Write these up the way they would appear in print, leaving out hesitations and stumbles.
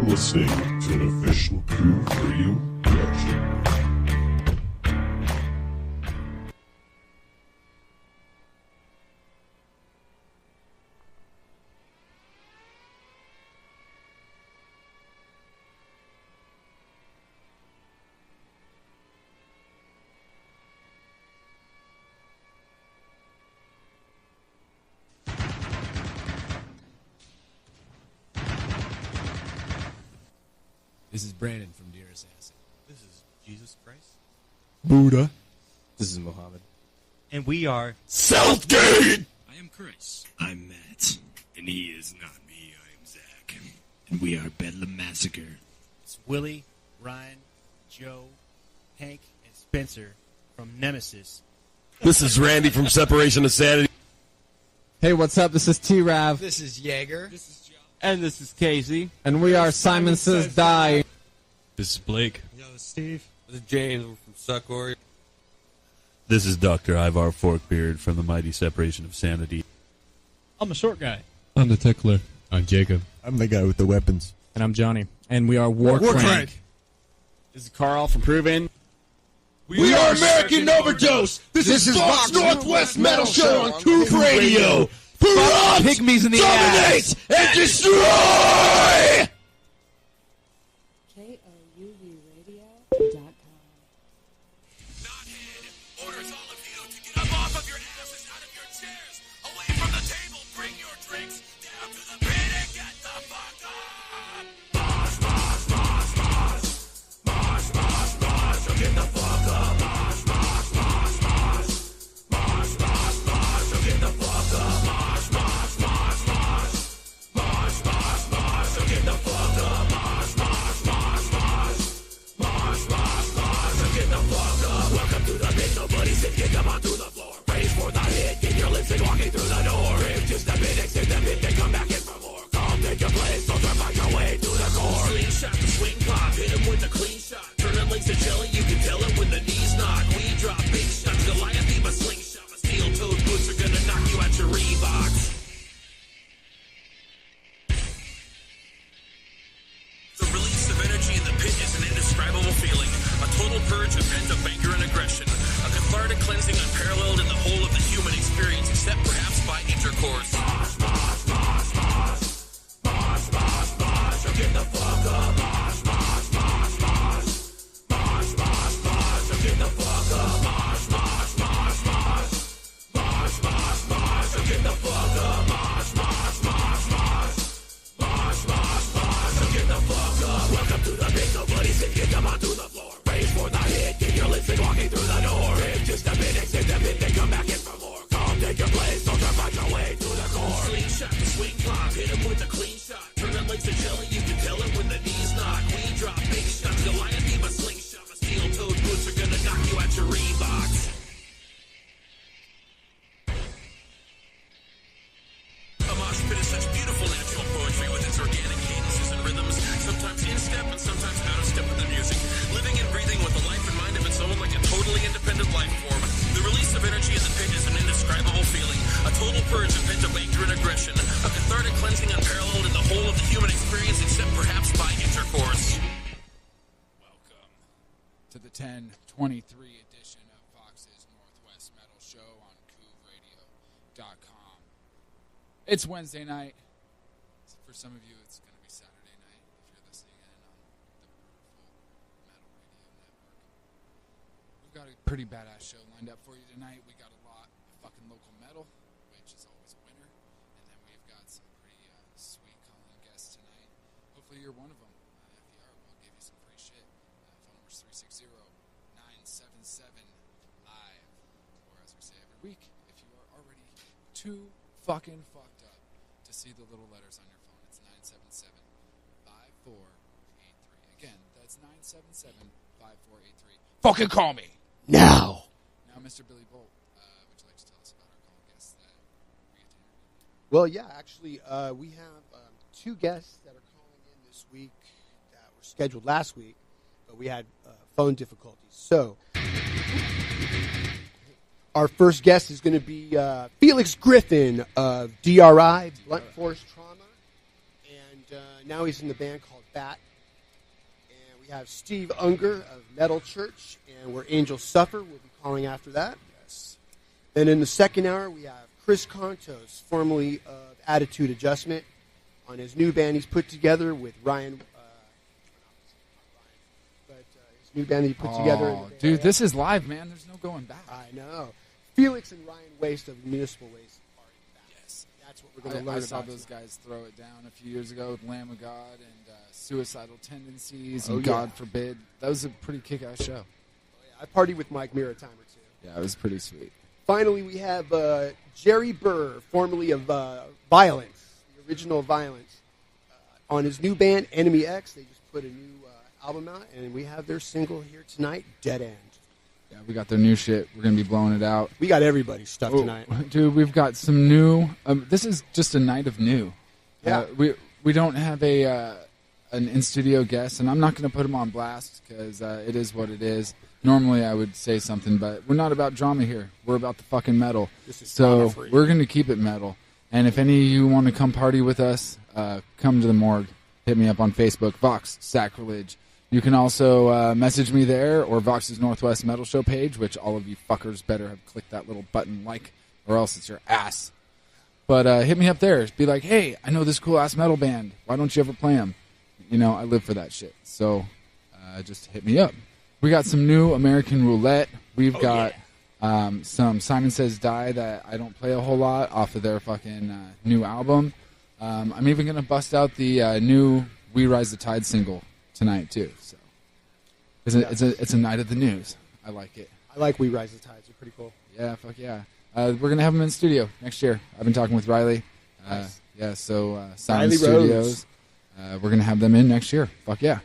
listening to an official Coup Radio production. This is Brandon from Dear Assassin. This is Jesus Christ. Buddha. This is Mohammed. And we are Southgate! I am Chris. I'm Matt. And he is not me. I am Zach. And we are Bedlam Massacre. It's Willie, Ryan, Joe, Hank, and Spencer from Nemesis. This is Randy from Separation of Sanity. Hey, what's up? This is T-Rav. This is Jaeger. This is John. And this is Casey. And we are Simon Says Die. This is Blake. Yo, this is Steve. This is James from Suckori. This is Dr. Ivar Forkbeard from the Mighty Separation of Sanity. I'm a short guy. I'm the Tickler. I'm Jacob. I'm the guy with the weapons. And I'm Johnny. And we are Warcrank. This is Carl from Proven. We are American Overdose! This is Vox Northwest Metal Show on Coup Radio! Corrupt, Pygmies in the dominate, ass. and destroy! KOUUradio.com. Knothead orders all of you to get up off of your asses, out of your chairs, away from the table, bring your drinks down to the pit and get the fuck up! Mosh, mosh, mosh, mosh. Mosh, mosh, mosh, so get the fuck up. Mosh, mosh, mosh, mosh. Mosh, mosh, mosh, so get the fuck up. Mosh, mosh, mosh, mosh. Mosh, mosh, mosh, so get the fuck up. Mosh, mosh, mosh, mosh. Mosh, mosh, mosh, so get the fuck up. Welcome to the pit, nobody sit, kick them onto the floor. Praise for the hit, keep your lips and walking through the door. If just a bit, exit the pit, then come back in for more. Come take your place, don't turn back your way to the core. Slingshot the swing pop, hit him with a clean shot. Turn it links to jelly, you can tell it when the knees knock. We drop big shots, Goliath leave a slingshot. My steel-toed boots are gonna knock you out your Reeboks. The release of energy in the pit is an indescribable feeling. A total purge of pent-up anger and aggression. A cathartic cleansing unparalleled in the whole of the human experience, except perhaps by intercourse. Mosh, mosh, mosh, mosh. Mosh, mosh, mosh, so get the fuck up. Mosh, mosh, mosh, mosh. Mosh, mosh, mosh, so get the fuck up. Mosh, mosh, mosh, mosh. Mosh, mosh, mosh, so get the fuck up. Mosh, mosh, mosh, mosh. Mosh, mosh, mosh, so get the fuck up. Welcome to the pit, nobody sit, get them onto the floor. Praise for the hit, keep your lips and walking through the door. If just a bit, exit the pit, then come back in for more. Come take your place, don't try find your way to the core. Slingshot the swing pop, hit him with a clean shot. Turn it links to jelly, you can tell it when the knees knock. We drop big shots, Goliath leave a slingshot. My steel-toed boots are gonna knock you out your Reeboks. A mosh pit is such beautiful natural poetry with its organic cadences and rhythms, sometimes in step and sometimes out of step with the music, living and breathing with a life and mind of its own like a totally independent life form. The release of energy in the pit is an indescribable feeling, a total purge of pent-up anger and aggression, a cathartic cleansing unparalleled in the whole of the human experience except perhaps by intercourse. Welcome to the 1023 edition of Fox's Northwest Metal Show on CouvRadio.com. It's Wednesday night. For some of you, it's going to be Saturday night if you're listening in on the Brutal Metal Radio Network. We've got a pretty badass show lined up for you tonight. We got a lot of fucking local metal, which is always a winner. And then we've got some pretty sweet calling guests tonight. Hopefully you're one of them. If you are, we'll give you some free shit. Phone number is 360-977-LIVE. Or as we say every week, if you are already too fucking fucked up to see the little letters on your phone, it's 977-5483. Again, that's 977-5483. Fucking call me now. Now, Mr. Billy Boldt, would you like to tell us about our call guests that we get to interview? Well, yeah, actually, we have two guests that are calling in this week that were scheduled last week, but we had phone difficulties. So, our first guest is going to be Felix Griffin of D.R.I, Blunt Force Trauma, and now he's in the band called Bat. And we have Steve Unger of Metal Church, and Where Angels Suffer. We'll be calling after that. Yes. Then in the second hour, we have Chris Kontos, formerly of Attitude Adjustment, on his new band he's put together with Ryan. His new band that he put together. Dude, this is live, man. There's no going back. I know. Felix and Ryan Waste of Municipal Waste are in that. Yes. That's what we're going to learn about. I saw those guys throw it down a few years ago with Lamb of God and Suicidal Tendencies and God Forbid. That was a pretty kick-ass show. I partied with Mike Mirror a time or two. Yeah, it was pretty sweet. Finally, we have Jerry Birr, formerly of Vio-lence, the original Vio-lence, on his new band, Enemy X. They just put a new album out, and we have their single here tonight, Dead End. Yeah, we got their new shit. We're going to be blowing it out. We got everybody's stuff tonight. Dude, we've got some new... this is just a night of new. Yeah. We don't have an in-studio guest, and I'm not going to put him on blast because it is what it is. Normally I would say something, but we're not about drama here. We're about the fucking metal. So we're going to keep it metal. And if any of you want to come party with us, come to the morgue. Hit me up on Facebook, Vox Sacrilege. You can also message me there or Vox's Northwest Metal Show page, which all of you fuckers better have clicked that little button like, or else it's your ass. But hit me up there. Be like, hey, I know this cool-ass metal band. Why don't you ever play them? You know, I live for that shit. So just hit me up. We got some new American Roulette. We've got some Simon Says Die that I don't play a whole lot off of their fucking new album. I'm even going to bust out the new We Rise the Tide single tonight, too. So it's a night of the news. I like it. I like We Rise the Tides. They're pretty cool. Yeah, fuck yeah. We're going to have them in studio next year. I've been talking with Riley. Nice. Yeah, so Sound Riley Studios. We're going to have them in next year. Fuck yeah.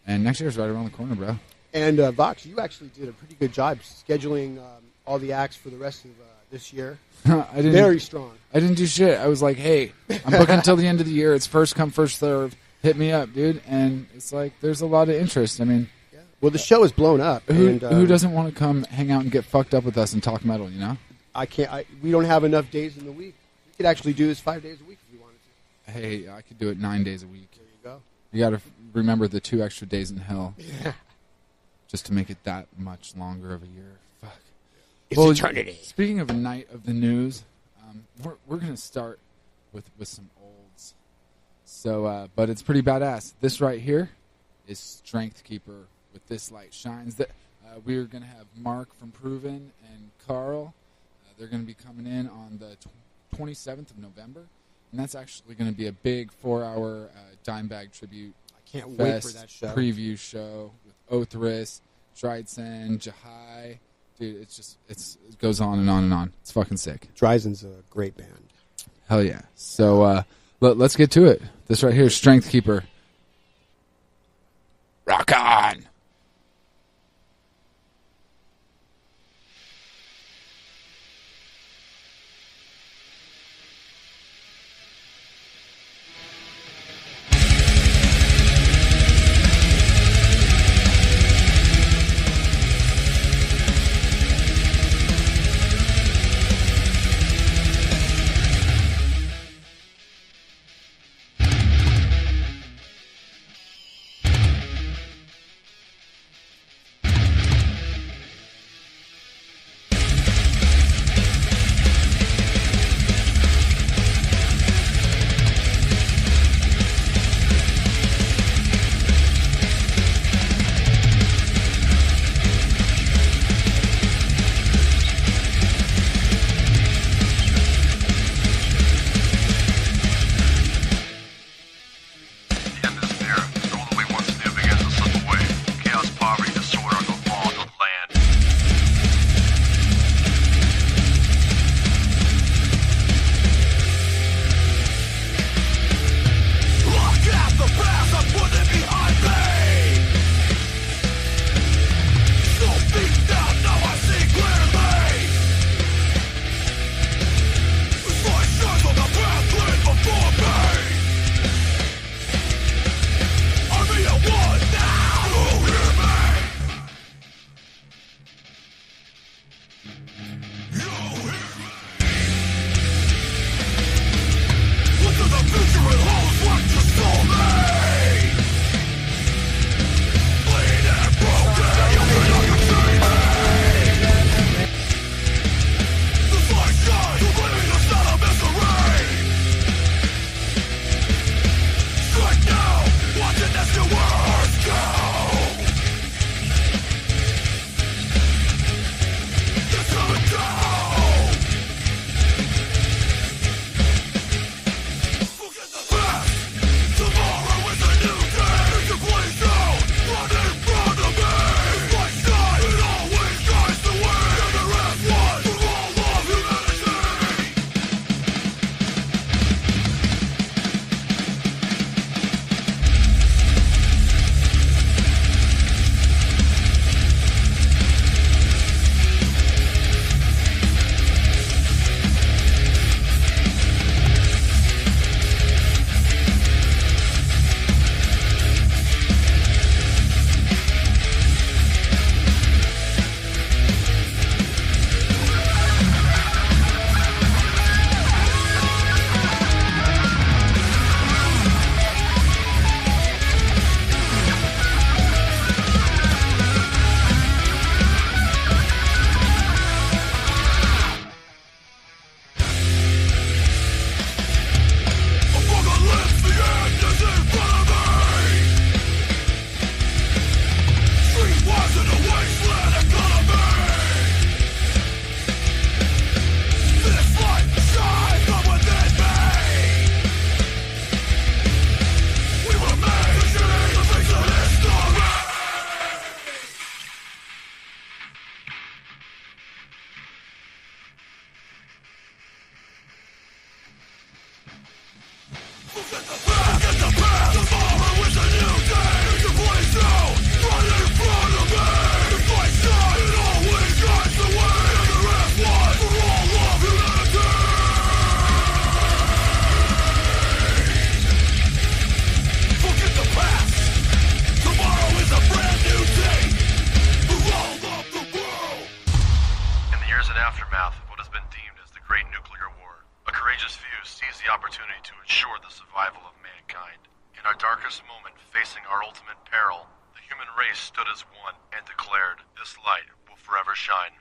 And next year's right around the corner, bro. And Vox, you actually did a pretty good job scheduling all the acts for the rest of this year. Very strong. I didn't do shit. I was like, hey, I'm booking until the end of the year. It's first come, first serve. Hit me up, dude. And it's like, there's a lot of interest. I mean, yeah. Well, the show is blown up. Who doesn't want to come hang out and get fucked up with us and talk metal, you know? I can't. We don't have enough days in the week. We could actually do this 5 days a week if we wanted to. Hey, I could do it 9 days a week. There you go. You got to remember the 2 extra days in hell. Yeah. Just to make it that much longer of a year. Fuck. It's eternity. Speaking of a night of the news, we're going to start with some olds. So, but it's pretty badass. This right here is Strength Keeper with This Light Shines. That we're going to have Mark from Proven and Carl. They're going to be coming in on the 27th of November. And that's actually going to be a big 4-hour Dimebag tribute. I can't wait for that show. Preview show with Othris, Dryzen, Jahai. Dude, it goes on and on and on. It's fucking sick. Dryzen's a great band. Hell yeah. So let's get to it. This right here is Strength Keeper. Rock on! our darkest moment, facing our ultimate peril, the human race stood as one and declared, "This light will forever shine."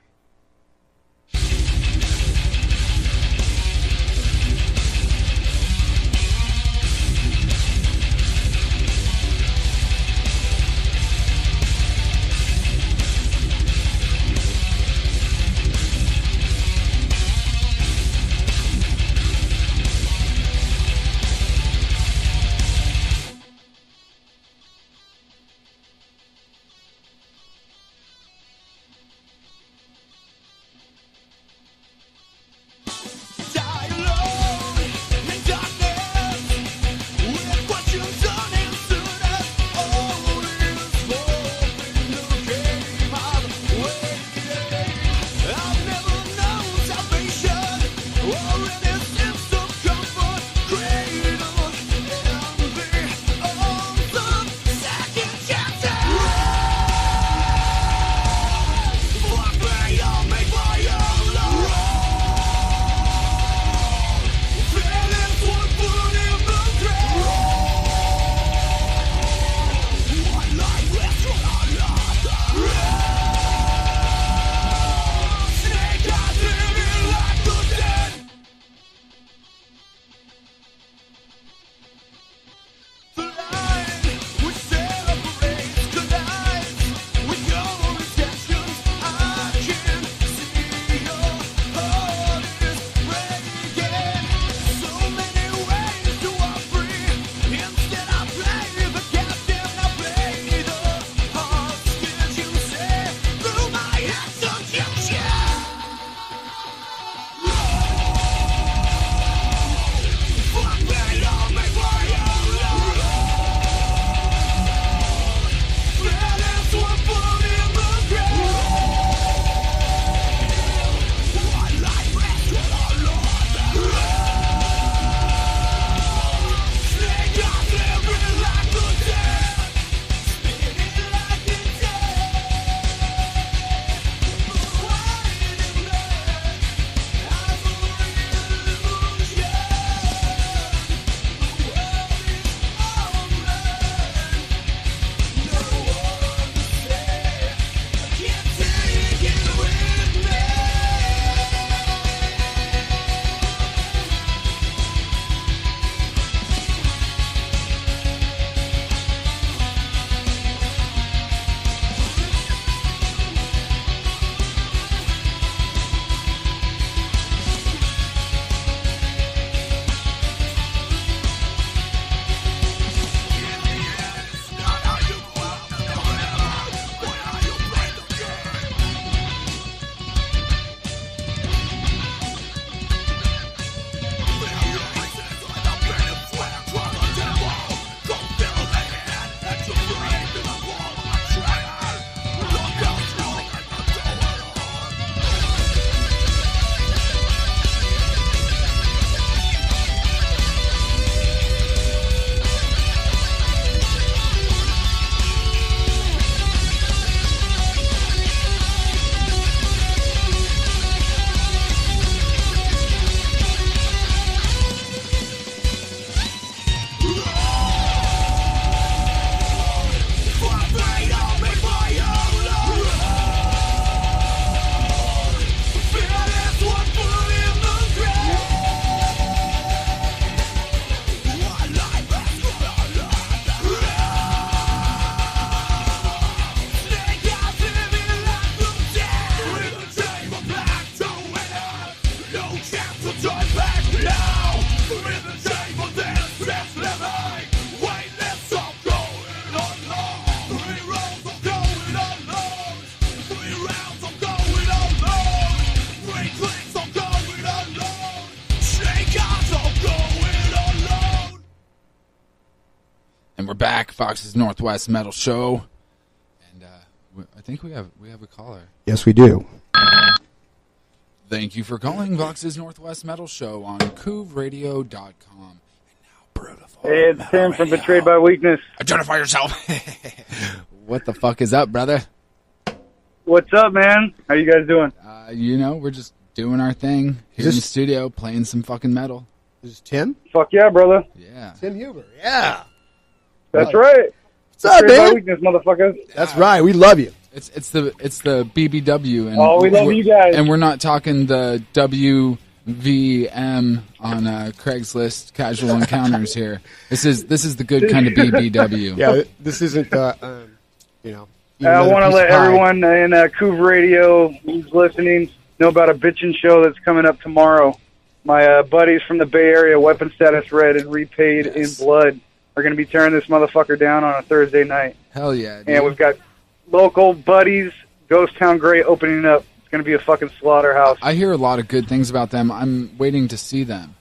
We're back, Fox's Northwest Metal Show, and I think we have a caller. Yes, we do. Thank you for calling Fox's Northwest Metal Show on CoovRadio.com. Hey, it's Tim from Betrayed by Weakness. Identify yourself. What the fuck is up, brother? What's up, man? How you guys doing? We're just doing our thing here in the studio, playing some fucking metal. Is this Tim? Fuck yeah, brother. Yeah. Tim Huber, yeah. That's right. What's up, Betrayed by man? weakness, motherfuckers. That's right. We love you. It's the BBW, and Oh, we love you guys. And we're not talking the WVM on Craigslist casual encounters here. This is the good kind of BBW. Yeah, this isn't you know. I want to let everyone in Couv Radio who's listening know about a bitchin' show that's coming up tomorrow. My buddies from the Bay Area, Weapon Status Red and Repaid in Blood, are going to be tearing this motherfucker down on a Thursday night. Hell yeah, dude. And we've got local buddies, Ghost Town Grey, opening up. It's going to be a fucking slaughterhouse. I hear a lot of good things about them. I'm waiting to see them.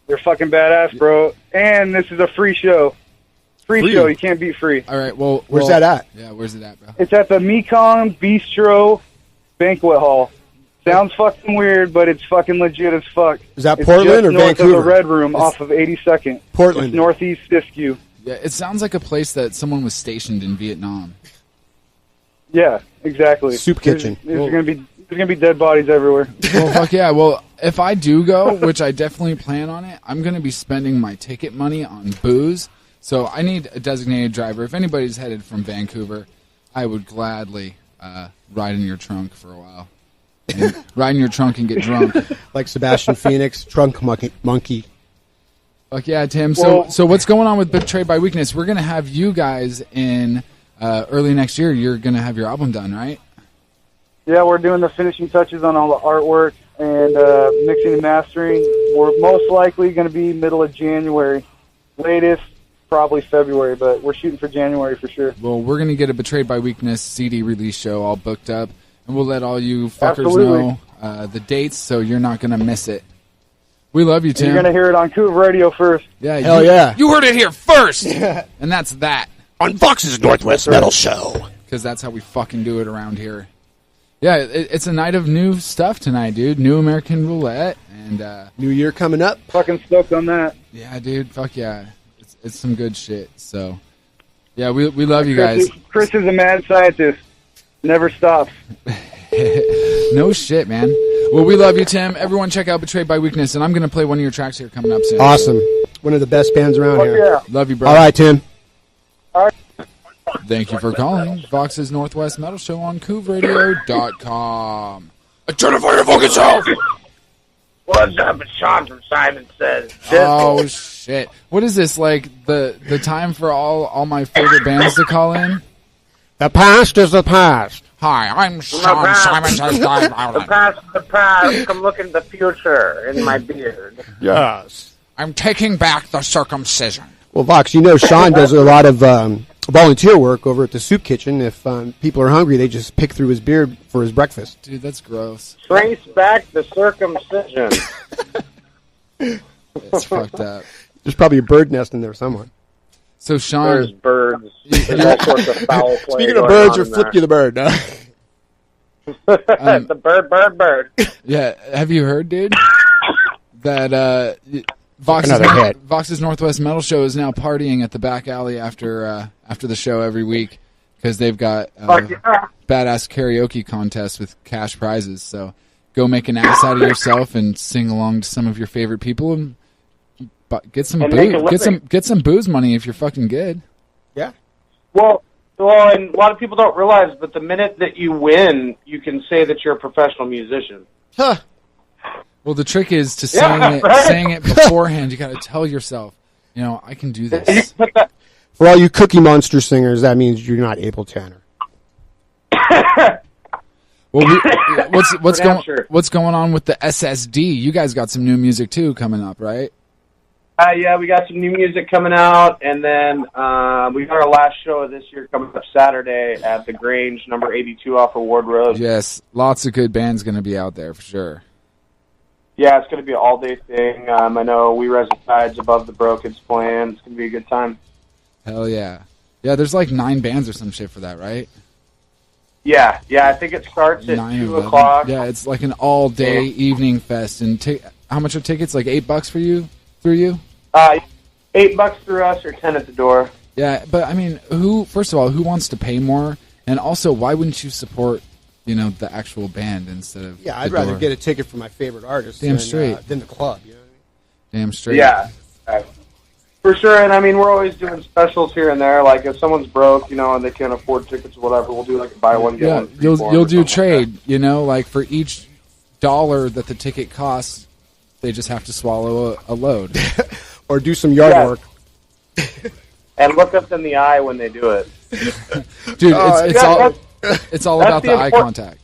They're fucking badass, bro. And this is a free show. Free show. You can't beat free. All right, well... Where's that at? Yeah, where's it at, bro? It's at the Mekong Bistro Banquet Hall. Sounds fucking weird, but it's fucking legit as fuck. Is that It's Portland just or north Vancouver? of the Red Room off of 82nd. Portland. It's northeast Siskiyou. Yeah, it sounds like a place that someone was stationed in Vietnam. Yeah, exactly. Soup kitchen. There's gonna be dead bodies everywhere. Well, fuck yeah. Well, if I do go, which I definitely plan on it, I'm going to be spending my ticket money on booze. So I need a designated driver. If anybody's headed from Vancouver, I would gladly ride in your trunk for a while. And ride in your trunk and get drunk. Like Sebastian Phoenix, Trunk Monkey. Fuck yeah, Tim. Well- So what's going on with Betrayed by Weakness? We're going to have you guys in early next year. You're going to have your album done, right? Yeah, we're doing the finishing touches on all the artwork and mixing and mastering. We're most likely going to be middle of January. Latest, probably February, but we're shooting for January for sure. Well, we're going to get a Betrayed by Weakness CD release show all booked up, and we'll let all you fuckers Absolutely. know the dates so you're not going to miss it. We love you, And Tim. you're going to hear it on Couv Radio first. Yeah, Hell yeah. You heard it here first! And that's that. On Fox's Northwest Metal Show. Because that's how we fucking do it around here. Yeah, it's a night of new stuff tonight, dude. New American Roulette. And New Year coming up. Fucking stoked on that. yeah, dude, fuck yeah. It's some good shit. So, yeah, we love you guys. Chris is a mad scientist. Never stops. No shit, man. Well, we love you, Tim. Everyone check out Betrayed by Weakness, and I'm going to play one of your tracks here coming up soon. Awesome. One of the best bands around Fuck here. yeah. Love you, bro. All right, Tim. Thank you for calling Vox's Northwest Metal Show on CouvRadio.com. Identify your fucking self! What's up? It's Sean from Simon Says. Oh, shit. What is this, like the time for all my favorite bands to call in? The past is the past. Hi, I'm Sean Simon Says. The past is the past. Come look in the future in my beard. Yes. I'm taking back the circumcision. Well, Vox, you know Sean does a lot of volunteer work over at the soup kitchen. If people are hungry, they just pick through his beard for his breakfast. Dude, that's gross. Trace back the circumcision. It's fucked up. There's probably a bird nest in there somewhere. So, Sean... There's birds. There's all sorts of foul play. Speaking of going birds, on you'll in flip you the bird. The bird. Yeah, have you heard, dude, that Another hit. Vox's Northwest Metal Show is now partying at the back alley after the show every week because they've got badass karaoke contests with cash prizes. So go make an ass out of yourself and sing along to some of your favorite people and get some And make a booze. living. Get some booze money if you're fucking good. Yeah. Well, and a lot of people don't realize, but the minute that you win, you can say that you're a professional musician. Huh. Well, the trick is to Yeah, saying it beforehand. You got to tell yourself, I can do this. For all you Cookie Monster singers, that means you're not able to enter. Well, what's going on with the SSD? You guys got some new music too coming up, right? Yeah, we got some new music coming out, and then we got our last show of this year coming up Saturday at the Grange, number 82 off of Ward Road. Yes, lots of good bands going to be out there for sure. Yeah, it's going to be an all-day thing. I know We Res the Tides, Above the Broken's playing. It's going to be a good time. Hell yeah. Yeah, there's like 9 bands or some shit for that, right? Yeah, I think it starts at 9 2 of them. o'clock. Yeah, it's like an all-day evening fest. And how much are tickets? Like $8 for you? Through you? $8 through us or 10 at the door. Yeah, but I mean, first of all, who wants to pay more? And also, why wouldn't you support, the actual band instead of Yeah, I'd rather get a ticket for my favorite artist Damn straight. than the club. You know what I mean? Damn straight. Yeah. For sure, and I mean, we're always doing specials here and there. Like, if someone's broke, and they can't afford tickets or whatever, we'll do like a buy one, get one free for 'em you'll or do something trade, like for each $1 that the ticket costs, they just have to swallow a load. Or do some yard work. And look us in the eye when they do it. Dude, it's all about the eye contact.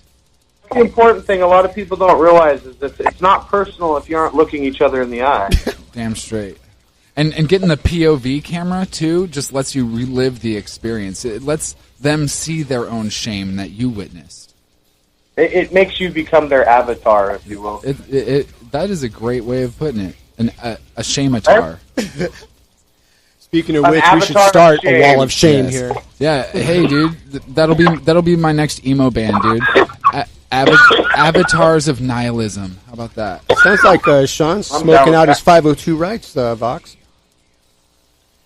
The important thing a lot of people don't realize is that it's not personal if you aren't looking each other in the eye. Damn straight. And getting the POV camera, too, just lets you relive the experience. It lets them see their own shame that you witnessed. It makes you become their avatar, if you will. That is a great way of putting it. A shame-atar. Speaking of which, we should start a wall of shame here. Yeah, hey, dude, that'll be my next emo band, dude. Avatars of Nihilism. How about that? Sounds like Sean's smoking out his 502 rights, Vox.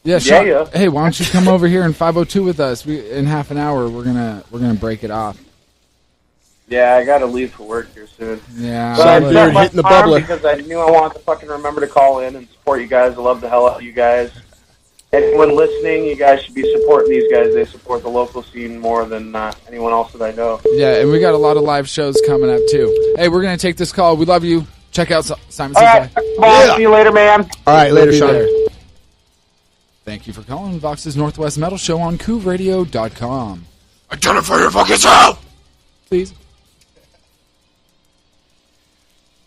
Yeah, Sean, hey, why don't you come over here in 502 with us? In half an hour, we're gonna break it off. Yeah, I gotta leave for work here soon. Yeah, but I set my time because I knew I wanted to fucking remember to call in and support you guys. I love the hell out of you guys. Anyone listening, you guys should be supporting these guys. They support the local scene more than anyone else that I know. Yeah, and we got a lot of live shows coming up too. Hey, we're gonna take this call. We love you. Check out Simon. All right, bye. See you later, man. All right, later, Sean. There. Thank you for calling Vox's Northwest Metal Show on CouvRadio.com. Identify your fucking self! Please.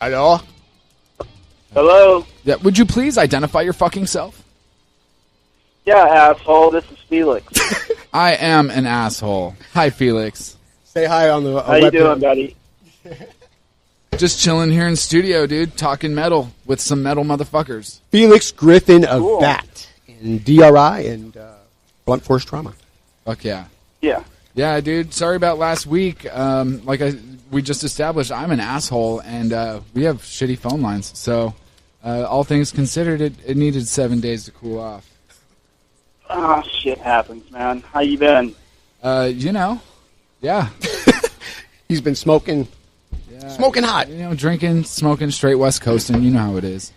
Hello? Hello? Yeah, would you please identify your fucking self? Yeah, asshole. This is Felix. I am an asshole. Hi, Felix. Say hi on the How you doing, buddy? Just chilling here in studio, dude, talking metal with some metal motherfuckers. Felix Griffin of D.R.I. and D.R.I. and Blunt Force Trauma. Fuck yeah. Yeah. Yeah, dude. Sorry about last week. We just established, I'm an asshole, and we have shitty phone lines. So, all things considered, it needed 7 days to cool off. Ah, shit happens, man. How you been? Yeah. He's been smoking. Yeah. Smoking hot. Drinking, smoking, straight West Coasting. You know how it is.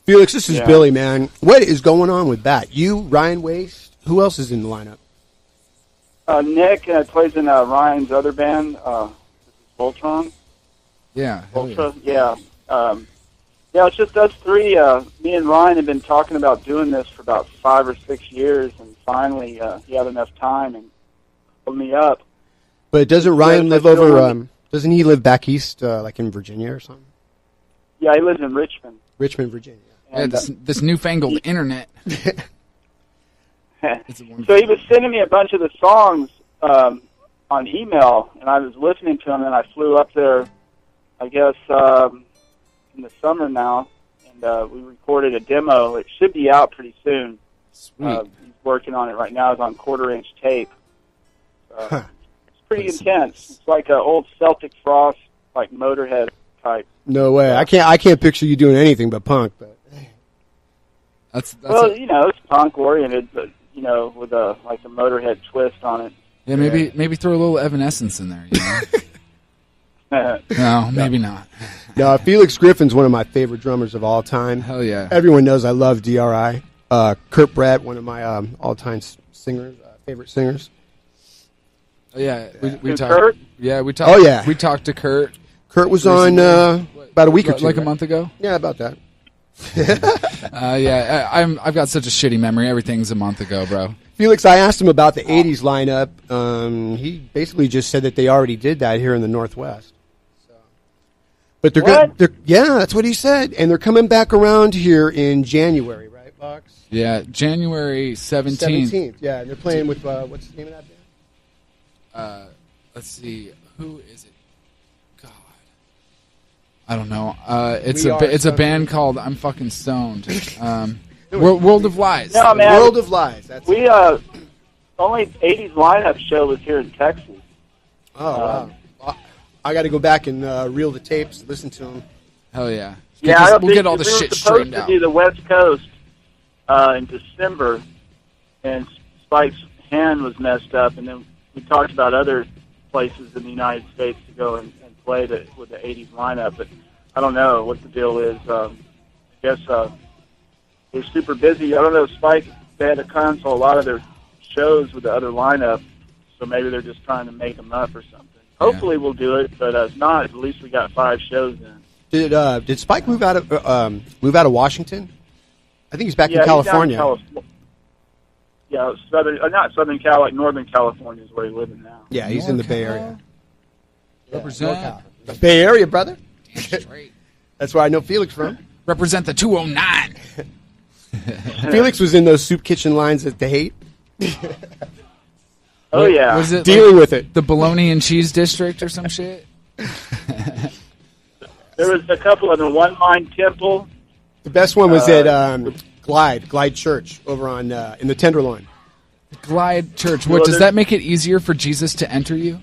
Felix, this is Billy, man. What is going on with that? You, Ryan Waste, who else is in the lineup? Nick plays in Ryan's other band, Voltron. Yeah. Ultra, yeah. Yeah, it's just us three. Me and Ryan have been talking about doing this for about 5 or 6 years, and finally he had enough time and pulled me up. But doesn't Ryan live over, doesn't he live back east, like in Virginia or something? Yeah, he lives in Richmond. Richmond, Virginia. And, this newfangled internet. So he was sending me a bunch of the songs on email, and I was listening to them, and I flew up there, I guess, in the summer now, and we recorded a demo. It should be out pretty soon. Sweet. He's working on it right now. It's on 1/4-inch tape. It's pretty intense. It's like an old Celtic Frost, like Motorhead type. No way. I can't picture you doing anything but punk. But that's well, it's punk oriented, but with a Motorhead twist on it. Yeah, maybe throw a little Evanescence in there. No, maybe not. No, Felix Griffin's one of my favorite drummers of all time. Hell yeah. Everyone knows I love D.R.I. Kurt Brett, one of my all-time singers, favorite singers. Oh, yeah, we talked. Kurt? Yeah, we talked. Oh yeah, we talked to Kurt. Kurt was on about a week or two, like a month ago. Yeah, about that. Yeah, I've got such a shitty memory. Everything's a month ago, bro. Felix, I asked him about the '80s lineup. He basically just said that they already did that here in the Northwest. So. But they're yeah, that's what he said, and they're coming back around here in January, right, Box? Yeah, January 17th. 17th, yeah, and they're playing with what's the name of that band? Let's see, who is it? God, I don't know. It's a band called I'm Fucking Stoned. World of Lies. No, man, World of Lies. That's we only '80s lineup show was here in Texas. Oh wow! I got to go back and reel the tapes, listen to them. Hell yeah! Yeah, we'll get all the shit straightened out. We were supposed to do the West Coast in December, and Spike's hand was messed up, and then we talked about other places in the United States to go and play with the '80s lineup, but I don't know what the deal is. I guess they're super busy. I don't know, Spike, they had to cancel a lot of their shows with the other lineup, so maybe they're just trying to make them up or something. Hopefully we'll do it, but if not, at least we got 5 shows in. Did Spike move out of Washington? I think he's back in California. Not Southern Cal, like Northern California is where he's living now. Yeah, he's in the Bay Area. Represent. The Bay Area, brother. Damn straight. That's where I know Felix from. Represent the 209. Felix was in those soup kitchen lines that they hate. Oh, yeah. Was it dealing with it? The bologna and cheese district or some shit? There was a couple of the One Mind Temple. The best one was at Glide Church over on in the Tenderloin. Glide Church. What, does that make it easier for Jesus to enter you?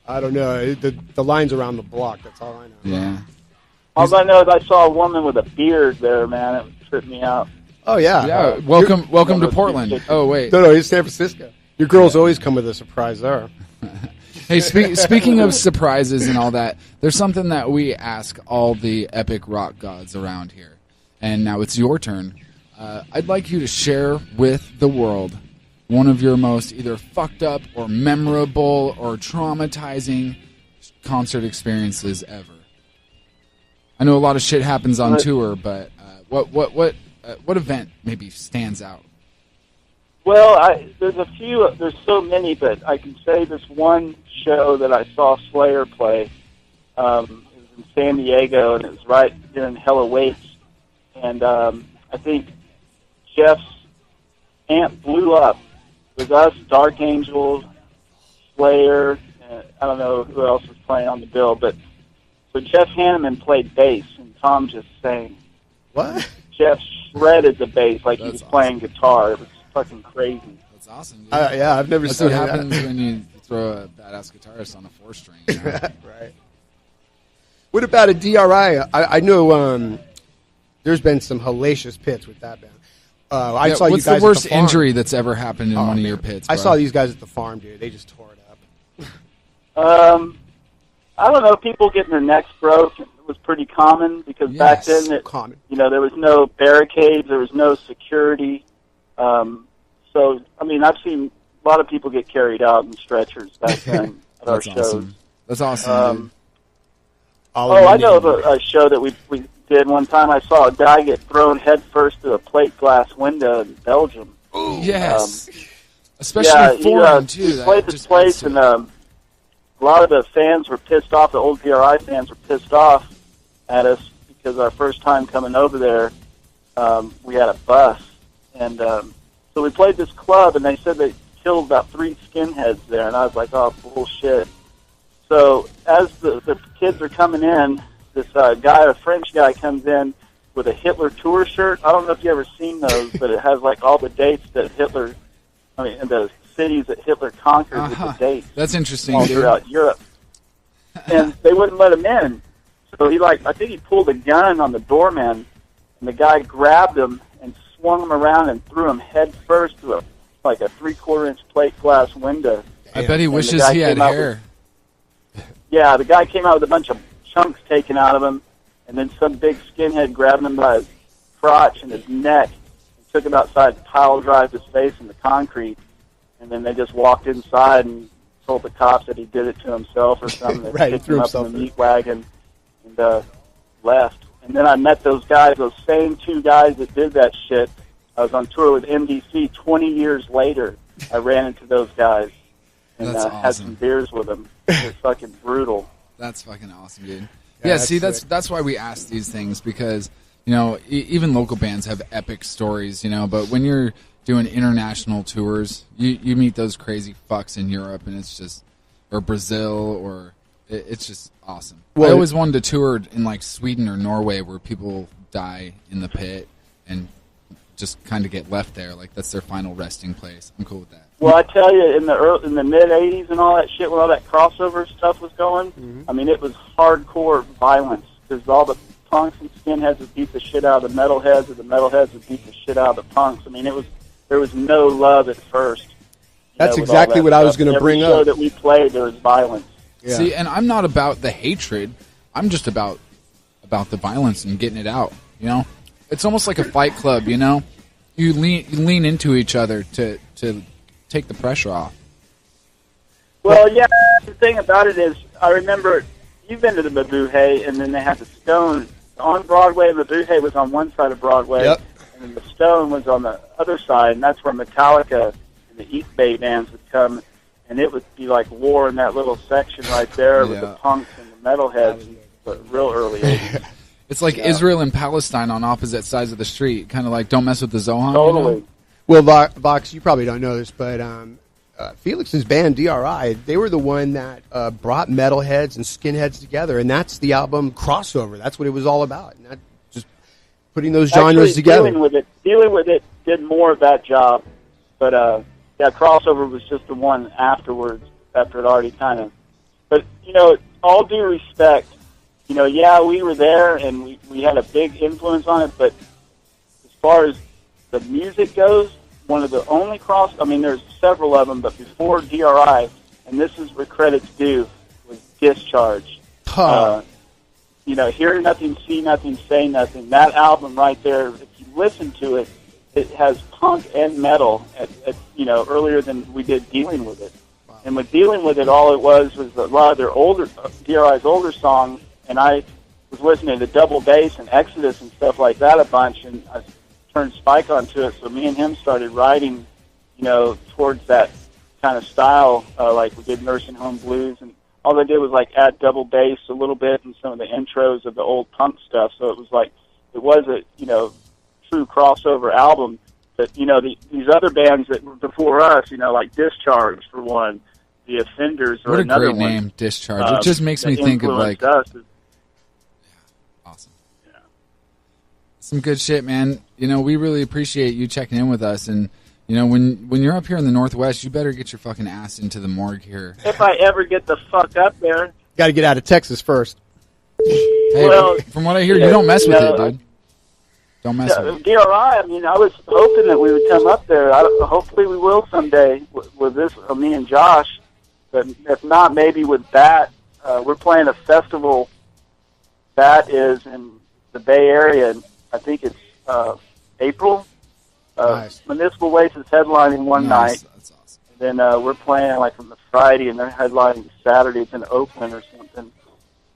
I don't know. The line's around the block. That's all I know. Yeah. All I know is I saw a woman with a beard there, man. It tripped me out. Oh, yeah. Yeah. Welcome to Portland. Oh, wait. No, it's San Francisco. Your girls always come with a surprise there. Hey, speaking of surprises and all that, there's something that we ask all the epic rock gods around here. And now it's your turn. I'd like you to share with the world one of your most either fucked up or memorable or traumatizing concert experiences ever. I know a lot of shit happens on tour, but what event maybe stands out? Well, there's a few. There's so many, but I can say this one show that I saw Slayer play. It was in San Diego, and it was right during Hell Awaits. And I think Jeff's amp blew up. It was us, Dark Angel, Slayer, and I don't know who else was playing on the bill, but so Jeff Hanneman played bass, and Tom just sang. What? Jeff shredded the bass like he was playing guitar. It was fucking crazy. That's awesome, dude. Yeah, I've never That's seen what that. happens when you throw a badass guitarist on a 4-string. You know? Right. What about a DRI? I know there's been some hellacious pits with that band. I saw you guys what's the at worst the farm. injury that's ever happened in one of your pits? I bro? saw these guys at the farm, dude. They just tore it up. I don't know. People getting their necks broke was pretty common because back then, there was no barricades, there was no security. So, I mean, I've seen a lot of people get carried out in stretchers back then at our shows. Awesome. That's awesome. Dude. I know of a show that we did one time. I saw a guy get thrown head first through a plate glass window in Belgium. Ooh, yes. Especially foreign, too. He played this place, and a lot of the fans were pissed off. The old DRI fans were pissed off at us because our first time coming over there, we had a bus. And so we played this club, and they said they killed about 3 skinheads there. And I was like, oh, bullshit. So as the kids are coming in, this a French guy comes in with a Hitler tour shirt. I don't know if you ever seen those, but it has like all the dates that and the cities that Hitler conquered with the dates. That's interesting, all dude. Throughout Europe. And they wouldn't let him in. So I think he pulled a gun on the doorman, and the guy grabbed him and swung him around and threw him head first through a 3/4-inch plate glass window. I bet he wishes he had hair. The guy came out with a bunch of chunks taken out of him, and then some big skinhead grabbed him by his crotch and his neck and took him outside, pile-drived his face in the concrete, and then they just walked inside and told the cops that he did it to himself or something. They picked him up in the meat wagon and left. And then I met those guys, those same 2 guys that did that shit. I was on tour with MDC 20 years later. I ran into those guys and had some beers with them. It was fucking brutal. That's fucking awesome, dude. Yeah, see, that's why we ask these things because, even local bands have epic stories, but when you're doing international tours, you meet those crazy fucks in Europe and it's just, or Brazil, or it's just awesome. I always wanted to tour in Sweden or Norway where people die in the pit and just kind of get left there. That's their final resting place. I'm cool with that. Well, I tell you, in the mid-'80s and all that shit, when all that crossover stuff was going, I mean, it was hardcore violence. Because all the punks and skinheads would beat the shit out of the metalheads, and the metalheads would beat the shit out of the punks. I mean, there was no love at first. That's exactly what I was going to bring up. Every show that we played, there was violence. Yeah. See, and I'm not about the hatred. I'm just about the violence and getting it out, it's almost like a fight club, you know? You lean into each other to take the pressure off. Well, yeah, the thing about it is, I remember, you've been to the Mabuhay, and then they had the Stone on Broadway. Mabuhay was on one side of Broadway, Yep. and then the Stone was on the other side, and that's where Metallica and the East Bay bands would come, and it would be like war in that little section right there with the punks and the metalheads, but real early 80s. It's like Israel and Palestine on opposite sides of the street, kind of like don't mess with the Zohan. Totally. You know? Well, Vox, you probably don't know this, but Felix's band D.R.I, they were the one that brought metalheads and skinheads together, and that's the album Crossover. That's what it was all about, and that, just putting those genres together. Dealing with it did more of that job, but yeah, Crossover was just the one afterwards, after it already kind of. But you know, all due respect, you know, yeah, we were there and we had a big influence on it, but as far as the music goes, one of the only there's several of them, but before D.R.I., and this is where credit's due, was Discharge. You know, Hear Nothing, See Nothing, Say Nothing. That album right there, if you listen to it, it has punk and metal, you know, earlier than we did Dealing With It. Wow. And with Dealing With It, all it was a lot of their older, D.R.I.'s older songs, and I was listening to Double Bass and Exodus and stuff like that a bunch, and I turned Spike onto it, so me and him started writing, you know, towards that kind of style, like we did Nursing Home Blues, and all I did was like add double bass a little bit and some of the intros of the old punk stuff, so it was like, it was a, you know, true crossover album. But, you know, these other bands that were before us, you know, like Discharge for one, The Offenders or another one. What a great name, Discharge. It just makes me think of like... awesome. Yeah. Some good shit, man. You know, we really appreciate you checking in with us, and you know, when you're up here in the Northwest, you better get your fucking ass into the morgue here. If I ever get the fuck up there. Got to get out of Texas first. Hey, well, from what I hear, you don't mess with it, dude. Don't mess with it. D.R.I., I mean, I was hoping that we would come up there. Hopefully we will someday with this, me and Josh. But if not, maybe with Bat. We're playing a festival that is in the Bay Area. I think it's April. Nice. Municipal Waste is headlining one night. That's awesome. And then we're playing like on the Friday, and they're headlining Saturday. It's in Oakland or something.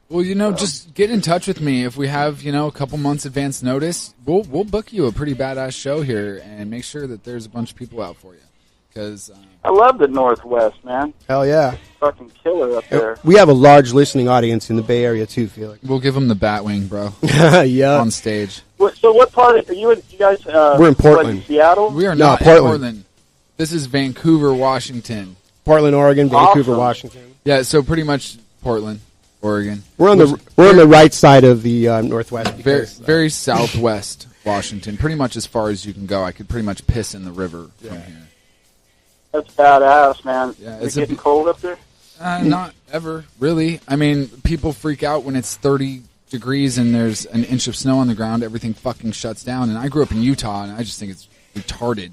Well, you know, just get in touch with me if we have, you know, a couple months advance notice. We'll book you a pretty badass show here and make sure that there's a bunch of people out for you. Because I love the Northwest, man. Hell yeah. Fucking killer up there. We have a large listening audience in the Bay Area too, Felix. we'll give them the Batwing, bro. Yeah. On stage. So what part are you guys? We're in Portland. What, Seattle? We are No, not in Portland. This is Vancouver, Washington. Portland, Oregon, Vancouver, Awesome. Washington. Yeah, so pretty much Portland, Oregon. We're on the right side of the Northwest. Very southwest Washington. Pretty much as far as you can go. I could pretty much piss in the river from here. That's badass, man. Yeah, Is it getting cold up there? Not ever, really. I mean, people freak out when it's 30 degrees and there's an inch of snow on the ground. Everything fucking shuts down. And I grew up in Utah, and I just think it's retarded,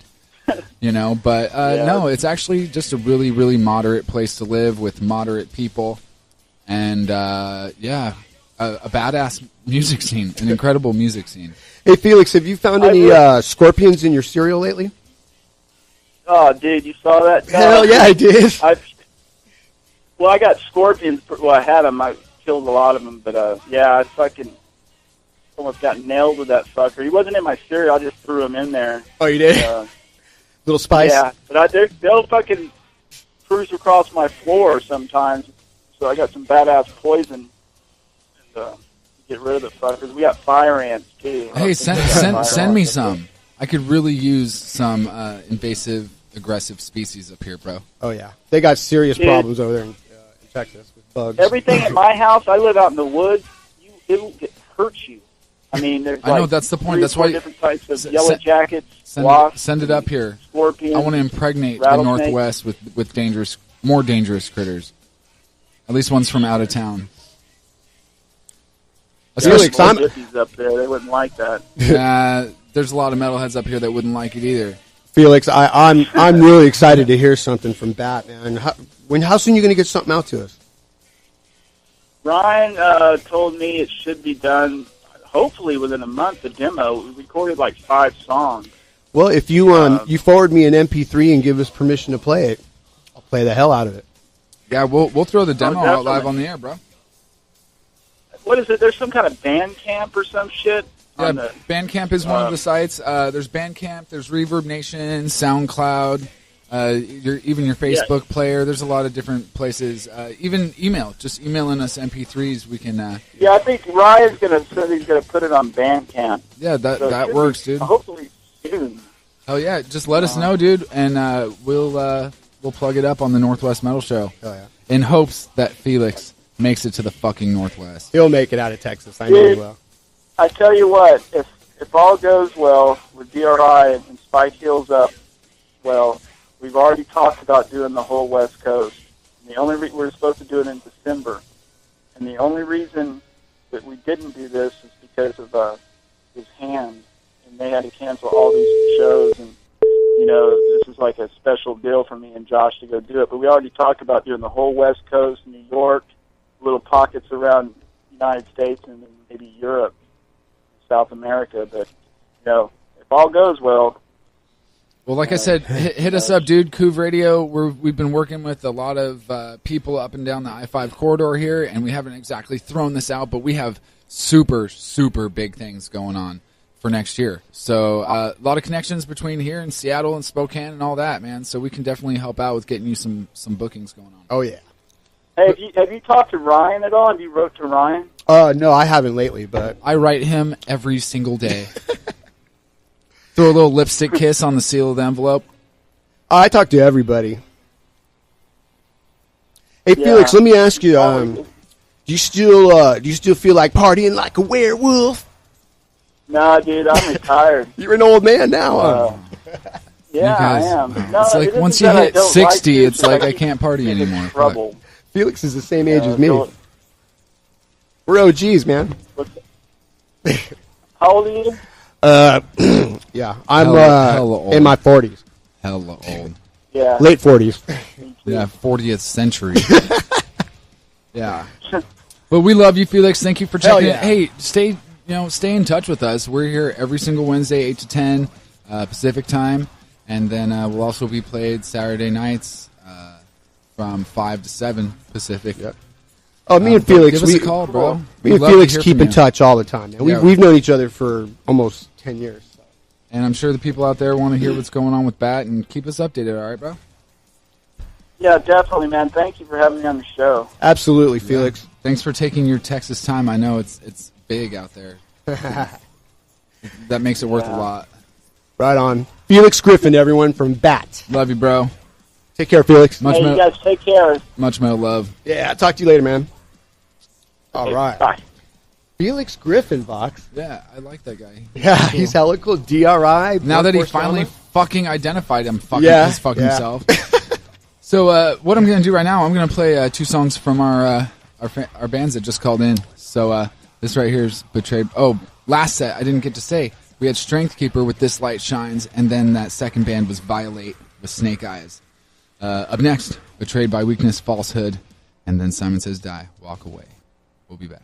you know. But no, it's actually just a really, really moderate place to live with moderate people. And, yeah, a badass music scene, an incredible music scene. Hey, Felix, have you found any scorpions in your cereal lately? Oh, dude, you saw that? Hell yeah, I did. Well, I got scorpions. Well, I had them. I killed a lot of them. But, yeah, I fucking almost got nailed with that fucker. He wasn't in my cereal. I just threw him in there. Oh, you did? Little spice? Yeah, but they'll fucking cruise across my floor sometimes. So I got some badass poison and get rid of the fuckers. We got fire ants, too. Hey, send me some. I could really use some invasive, aggressive species up here, bro. Oh, yeah. They got serious problems over there in Texas with bugs. Everything at my house, I live out in the woods, it'll hurt you. I mean, there's I know, that's the point. That's why different types of yellow jackets, send it up here. Scorpions. I want to impregnate the Northwest with more dangerous critters. At least ones from out of town. Felix, I'm up there. They wouldn't like that. There's a lot of metalheads up here that wouldn't like it either. Felix, I'm really excited to hear something from Bat, man. How soon are you going to get something out to us? Ryan told me it should be done hopefully within a month, the demo. We recorded like 5 songs. Well, if you you forward me an MP3 and give us permission to play it, I'll play the hell out of it. Yeah, we'll throw the demo out definitely. live on the air, bro. What is it? There's some kind of Bandcamp or some shit? Yeah, Bandcamp is one of the sites. There's Bandcamp, there's Reverb Nation, SoundCloud, even your Facebook player. There's a lot of different places. Even email. Just emailing us MP3s. We can... Yeah, I think Ryan's said he's going to put it on Bandcamp. Yeah, that works, dude. Hopefully soon. Oh, yeah. Just let us know, dude, and we'll plug it up on the Northwest Metal Show. Oh, yeah. In hopes that Felix makes it to the fucking Northwest. He'll make it out of Texas. I know he will. I tell you what, if all goes well with D.R.I. and Spike Heals Up, well, we've already talked about doing the whole West Coast. And the only we're supposed to do it in December, and the only reason that we didn't do this is because of his hand, and they had to cancel all these shows. And this is like a special deal for me and Josh to go do it. But we already talked about doing the whole West Coast, New York, little pockets around the United States, and then maybe Europe, South America. But if all goes well. Well, like I said, hit us up, dude. Couv Radio. We've been working with a lot of people up and down the I-5 corridor here, and we haven't exactly thrown this out, but we have super, super big things going on for next year. So a lot of connections between here and Seattle and Spokane and all that, man. So we can definitely help out with getting you some bookings going on. Oh, yeah. Hey, have you talked to Ryan at all? Have you wrote to Ryan? No, I haven't lately, but... I write him every single day. Throw a little lipstick kiss on the seal of the envelope. I talk to everybody. Hey, Felix, let me ask you, do you still feel like partying like a werewolf? Nah, dude, I'm retired. You're an old man now, huh? Yeah, guys, I am. No, it's like once you hit 60, it's like I can't party anymore. Trouble. Felix is the same age as me. We're OGs, man. How old are you? Yeah, I'm in my 40s. Hella old. Yeah. Late 40s. Yeah, 40th century. Yeah. But we love you, Felix. Thank you for checking it. Hey, stay in touch with us. We're here every single Wednesday, 8 to 10 Pacific time. And then we'll also be played Saturday nights from 5 to 7 Pacific. Yep. Oh, me and Felix, give us a call, bro. Me and Felix keep in touch all the time. Man. We've known each other for almost 10 years. So. And I'm sure the people out there want to hear what's going on with Bat, and keep us updated, all right, bro? Yeah, definitely, man. Thank you for having me on the show. Absolutely, Felix. Yeah. Thanks for taking your Texas time. I know it's big out there. That makes it worth a lot. Right on. Felix Griffin, everyone, from Bat. Love you, bro. Take care, Felix. Hey, you guys take care. Much metal love. Yeah, I'll talk to you later, man. All right. Bye. Felix Griffin, Vox. Yeah, I like that guy. Yeah, he's hella cool. D.R.I. Now that he finally fucking identified him, his fucking self. So what I'm going to do right now, I'm going to play 2 songs from our bands that just called in. So this right here is Betrayed. Oh, last set, I didn't get to say. We had Strength Keeper with This Light Shines, and then that second band was Violate with Snake Eyes. Up next, Betrayed by Weakness, Falsehood, and then Simon Says Die, Walk Away. We'll be back.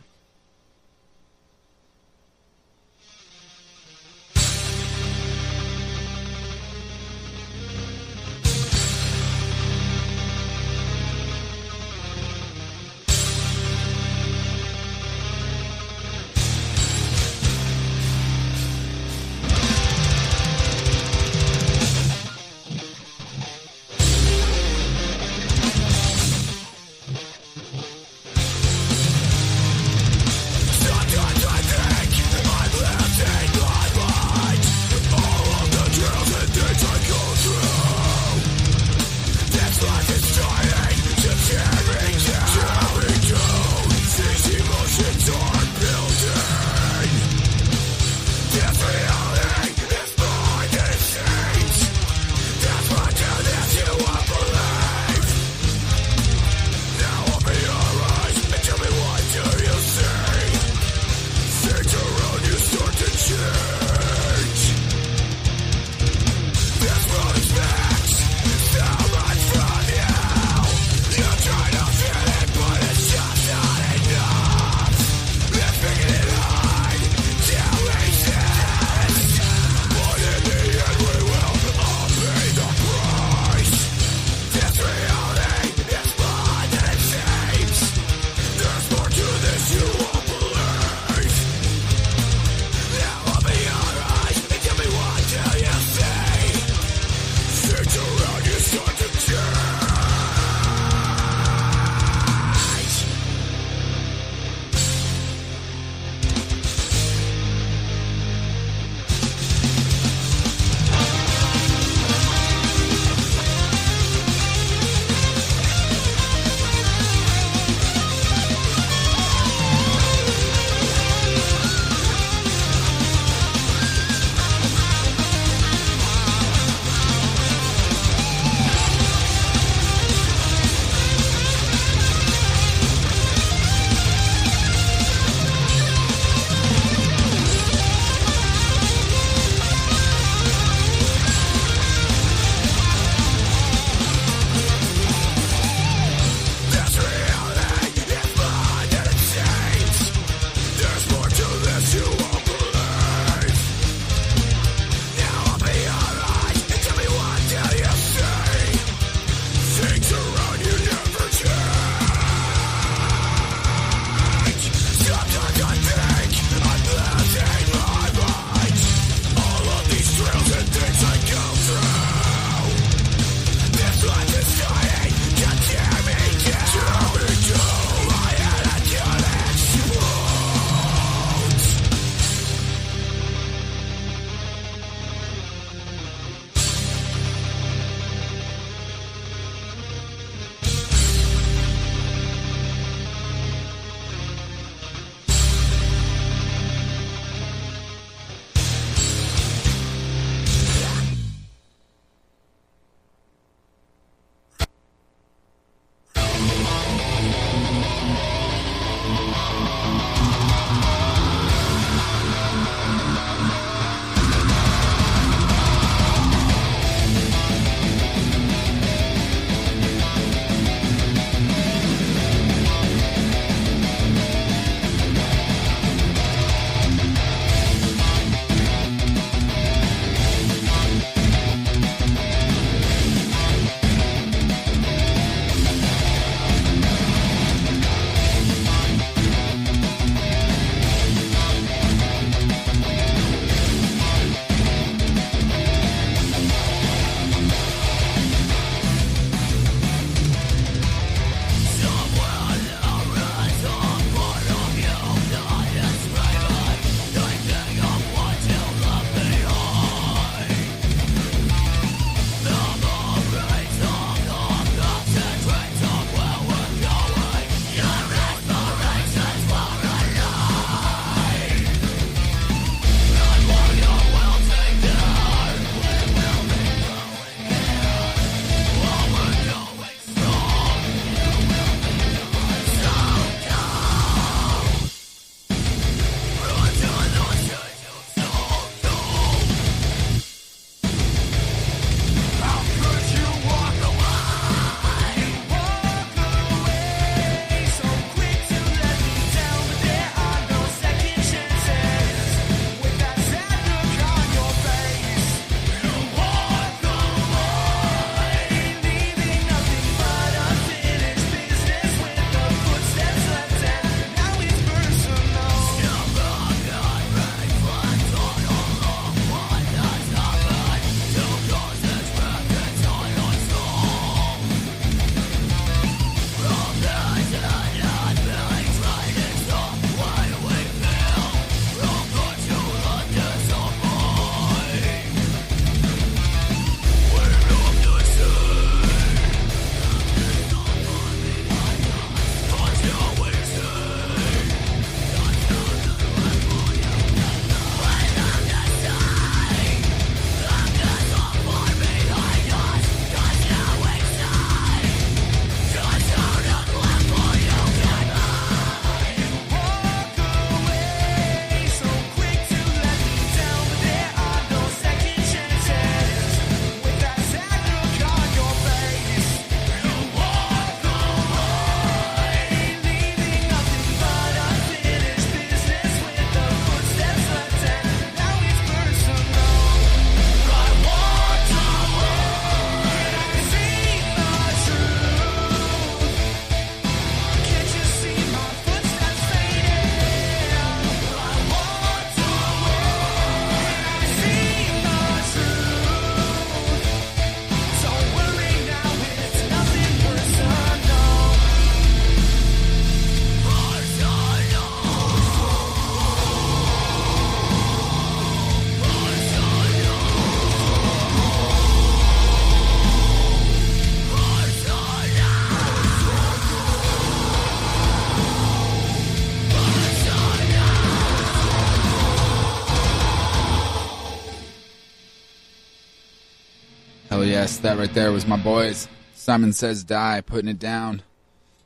Yes, that right there was my boys. Simon Says Die, putting it down.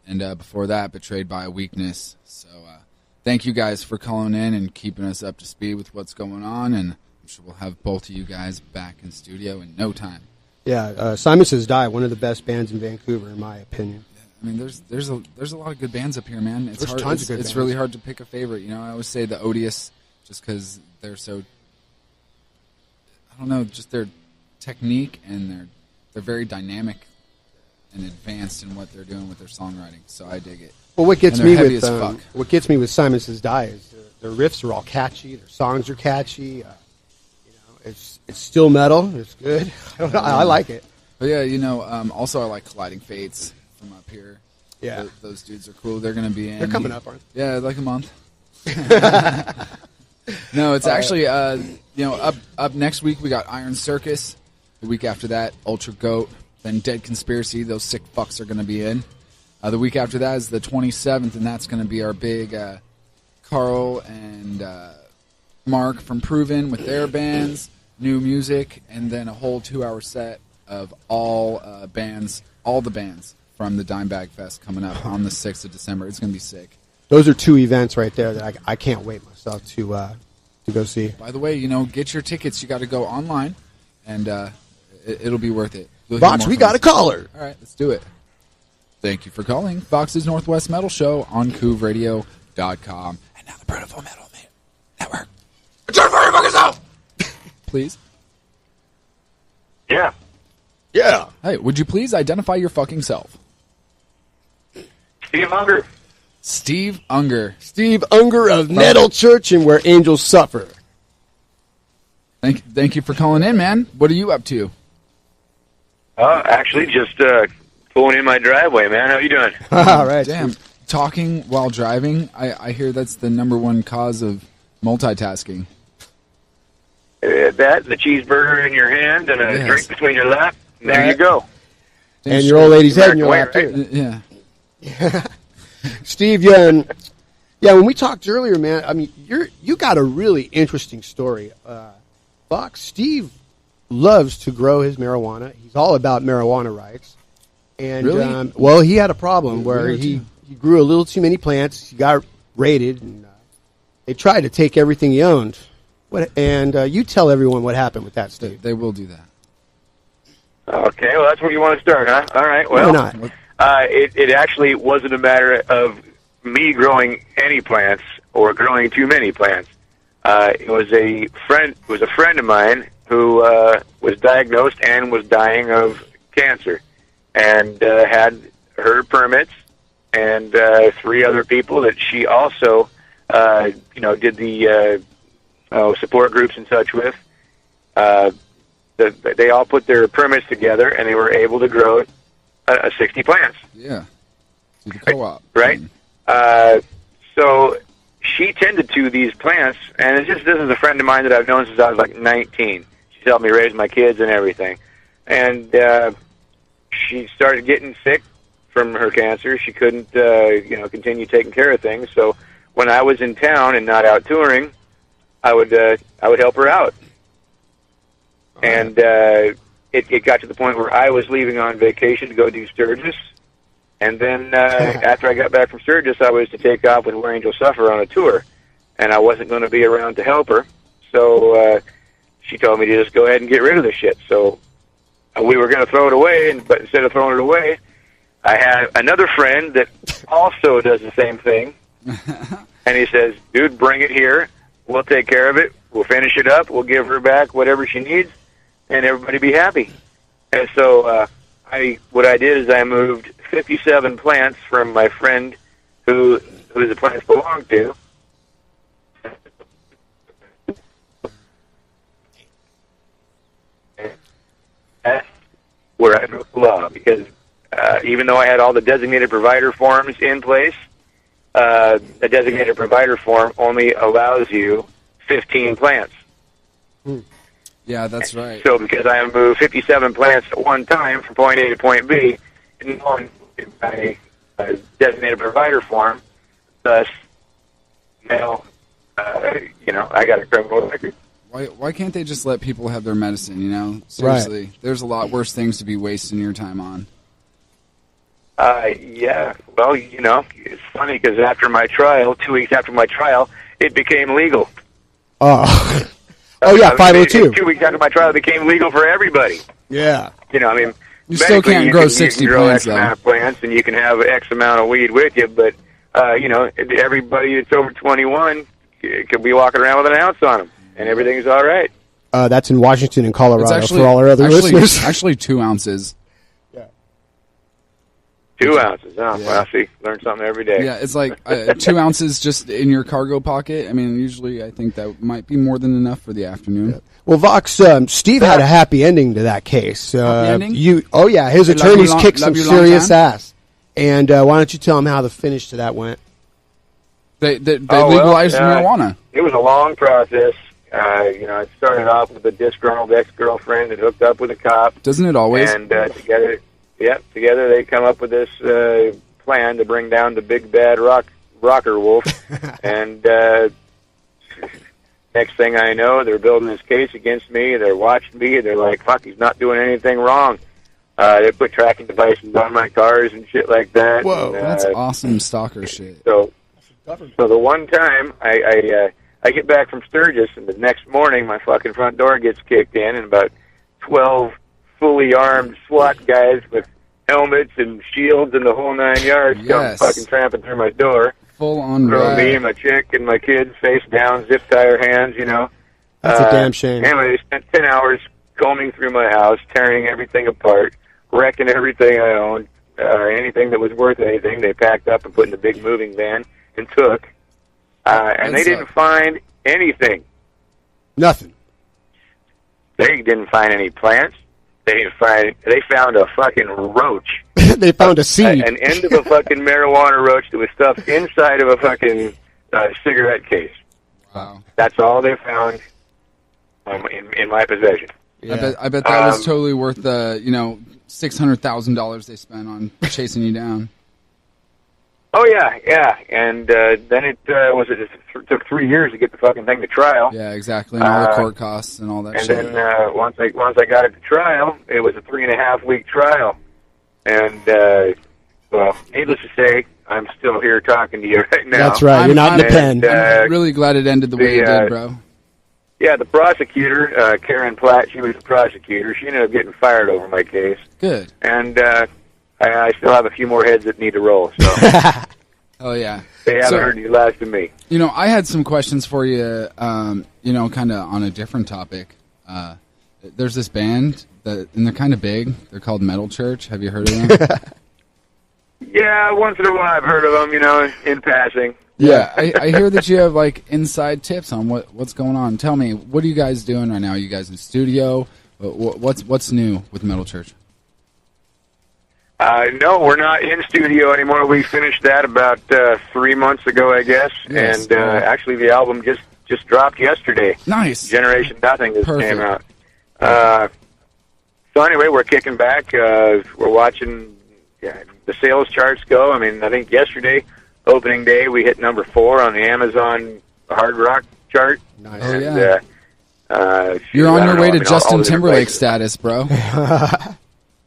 And before that, Betrayed by a Weakness. So thank you guys for calling in and keeping us up to speed with what's going on. And I'm sure we'll have both of you guys back in studio in no time. Yeah, Simon Says Die, one of the best bands in Vancouver, in my opinion. I mean, there's a lot of good bands up here, man. It's There's hard. tons of good it's bands. really hard to pick a favorite. You know, I always say the Odious, just because they're so. I don't know, just their technique and they're very dynamic and advanced in what they're doing with their songwriting. So I dig it. Well, what gets And they're me heavy with as fuck. what gets me with Simon Says Die is their riffs are all catchy. Their songs are catchy. It's still metal. It's good. I like it. But yeah, you know, also I like Colliding Fates from up here. Yeah. Those dudes are cool. They're going to be in. They're coming up, aren't they? Yeah, like a month. No, it's actually, up next week we got Iron Circus. The week after that, Ultra Goat. Then Dead Conspiracy. Those sick fucks are going to be in. The week after that is the 27th, and that's going to be our big Carl and Mark from Proven with their bands, new music, and then a whole 2-hour set of all the bands from the Dimebag Fest coming up on the 6th of December. It's going to be sick. Those are two events right there that I can't wait myself to go see. By the way, get your tickets. You got to go online, and it'll be worth it. Vox, we got a caller. All right, let's do it. Thank you for calling Vox's Northwest Metal Show on CouvRadio.com. And now the Beautiful Metal Network. Turn for your fucking self! Please. Yeah. Yeah. Hey, would you please identify your fucking self? Steve Unger. Steve Unger. Steve Unger of Metal Church and Where Angels Suffer. Thank you for calling in, man. What are you up to? Actually, just pulling in my driveway, man. How you doing? All right. Damn. Talking while driving, I hear that's the number one cause of multitasking. That, the cheeseburger in your hand and a drink between your lap. There you go. And your old lady's head in your lap, American too. Yeah. Steve, when we talked earlier, man, I mean, you got a really interesting story. Fox, Steve loves to grow his marijuana. He's all about marijuana rights. And Really? He had a problem where he grew a little too many plants. He got raided, and they tried to take everything he owned. You tell everyone what happened with that, Steve. They will do that. Okay, well, that's where you want to start, huh? All right, well, Why not? It actually wasn't a matter of me growing any plants or growing too many plants. It was a friend of mine who was diagnosed and was dying of cancer, and had her permits and 3 other people that she also, did the support groups and such with. They all put their permits together, and they were able to grow 60 plants. Yeah. To the co-op. Right? So she tended to these plants, and this is a friend of mine that I've known since I was like 19. She's helped me raise my kids and everything. And she started getting sick from her cancer. She couldn't, continue taking care of things. So when I was in town and not out touring, I would help her out. And it got to the point where I was leaving on vacation to go do Sturgis. And then after I got back from Sturgis, I was to take off with Where Angels Suffer on a tour. And I wasn't going to be around to help her. So she told me to just go ahead and get rid of the shit. So we were going to throw it away, but instead of throwing it away, I had another friend that also does the same thing. And he says, dude, bring it here. We'll take care of it. We'll finish it up. We'll give her back whatever she needs, and everybody be happy. And so what I did is I moved 57 plants from my friend who the plants belonged to. That's where I broke the law, because even though I had all the designated provider forms in place, the designated provider form only allows you 15 plants. Yeah, that's right. So because I moved 57 plants at one time from point A to point B, and by a designated provider form, thus, I got a criminal record. Why can't they just let people have their medicine? You know, seriously, there's a lot worse things to be wasting your time on. Yeah. Well, you know, it's funny because after my trial, 2 weeks after my trial, it became legal. Oh, oh yeah, 502. 2 weeks after my trial, it became legal for everybody. Yeah. You know, I mean, You still can't grow 60 you can grow plants, X amount of plants, and you can have X amount of weed with you, but, you know, everybody that's over 21 could be walking around with an ounce on them, and everything's all right. That's in Washington and Colorado It's actually, for all our other listeners. Actually, 2 ounces. 2 ounces, well, see, learn something every day. Yeah, it's like 2 ounces just in your cargo pocket. I mean, usually I think that might be more than enough for the afternoon. Yeah. Well, Vox, Steve had a happy ending to that case. Happy ending? His attorneys kicked some serious ass. And why don't you tell him how the finish to that went? They legalized marijuana. It was a long process. You know, it started off with a disgruntled ex-girlfriend that hooked up with a cop. Doesn't it always? And together they come up with this plan to bring down the big bad rocker wolf. And next thing I know, they're building this case against me. They're watching me. They're like, fuck, he's not doing anything wrong. They put tracking devices on my cars and shit like that. Whoa, and, that's awesome stalker shit. So the one time I get back from Sturgis, and the next morning my fucking front door gets kicked in, and about 12 fully armed SWAT guys with helmets and shields and the whole 9 yards come fucking tramping through my door. Full on Throw me and my chick and my kids face down, zip tie our hands, you know. That's a damn shame. Anyway, they spent 10 hours combing through my house, tearing everything apart, wrecking everything I owned, anything that was worth anything. They packed up and put in the big moving van and took. And they didn't find anything. Nothing. They didn't find any plants. They found a fucking roach. They found a seed. An end of a fucking marijuana roach that was stuffed inside of a fucking cigarette case. Wow. That's all they found in my possession. Yeah. I bet that was totally worth the, $600,000 they spent on chasing you down. Oh, yeah. And then it took 3 years to get the fucking thing to trial. Yeah, exactly. And all the court costs and all that shit. And then once I got it to trial, it was a 3.5-week trial. And, well, needless to say, I'm still here talking to you right now. That's right. You're not in the pen. I'm really glad it ended the way it did, bro. Yeah, the prosecutor, Karen Platt, she was the prosecutor. She ended up getting fired over my case. Good. And I still have a few more heads that need to roll. So. Oh, yeah. They haven't heard any last of me. I had some questions for you, kind of on a different topic. There's this band, and they're kind of big. They're called Metal Church. Have you heard of them? Yeah, once in a while I've heard of them, in passing. Yeah, I hear that you have, inside tips on what's going on. Tell me, what are you guys doing right now? Are you guys in studio? What's new with Metal Church? No, we're not in studio anymore. We finished that about 3 months ago, I guess. Yes, and actually the album just dropped yesterday. Nice. Generation Nothing just Perfect. came out. So anyway, we're kicking back. We're watching the sales charts go. I mean, I think yesterday, opening day, we hit number 4 on the Amazon hard rock chart. Nice. Oh, And, yeah. You're on your way to Justin Timberlake status, bro.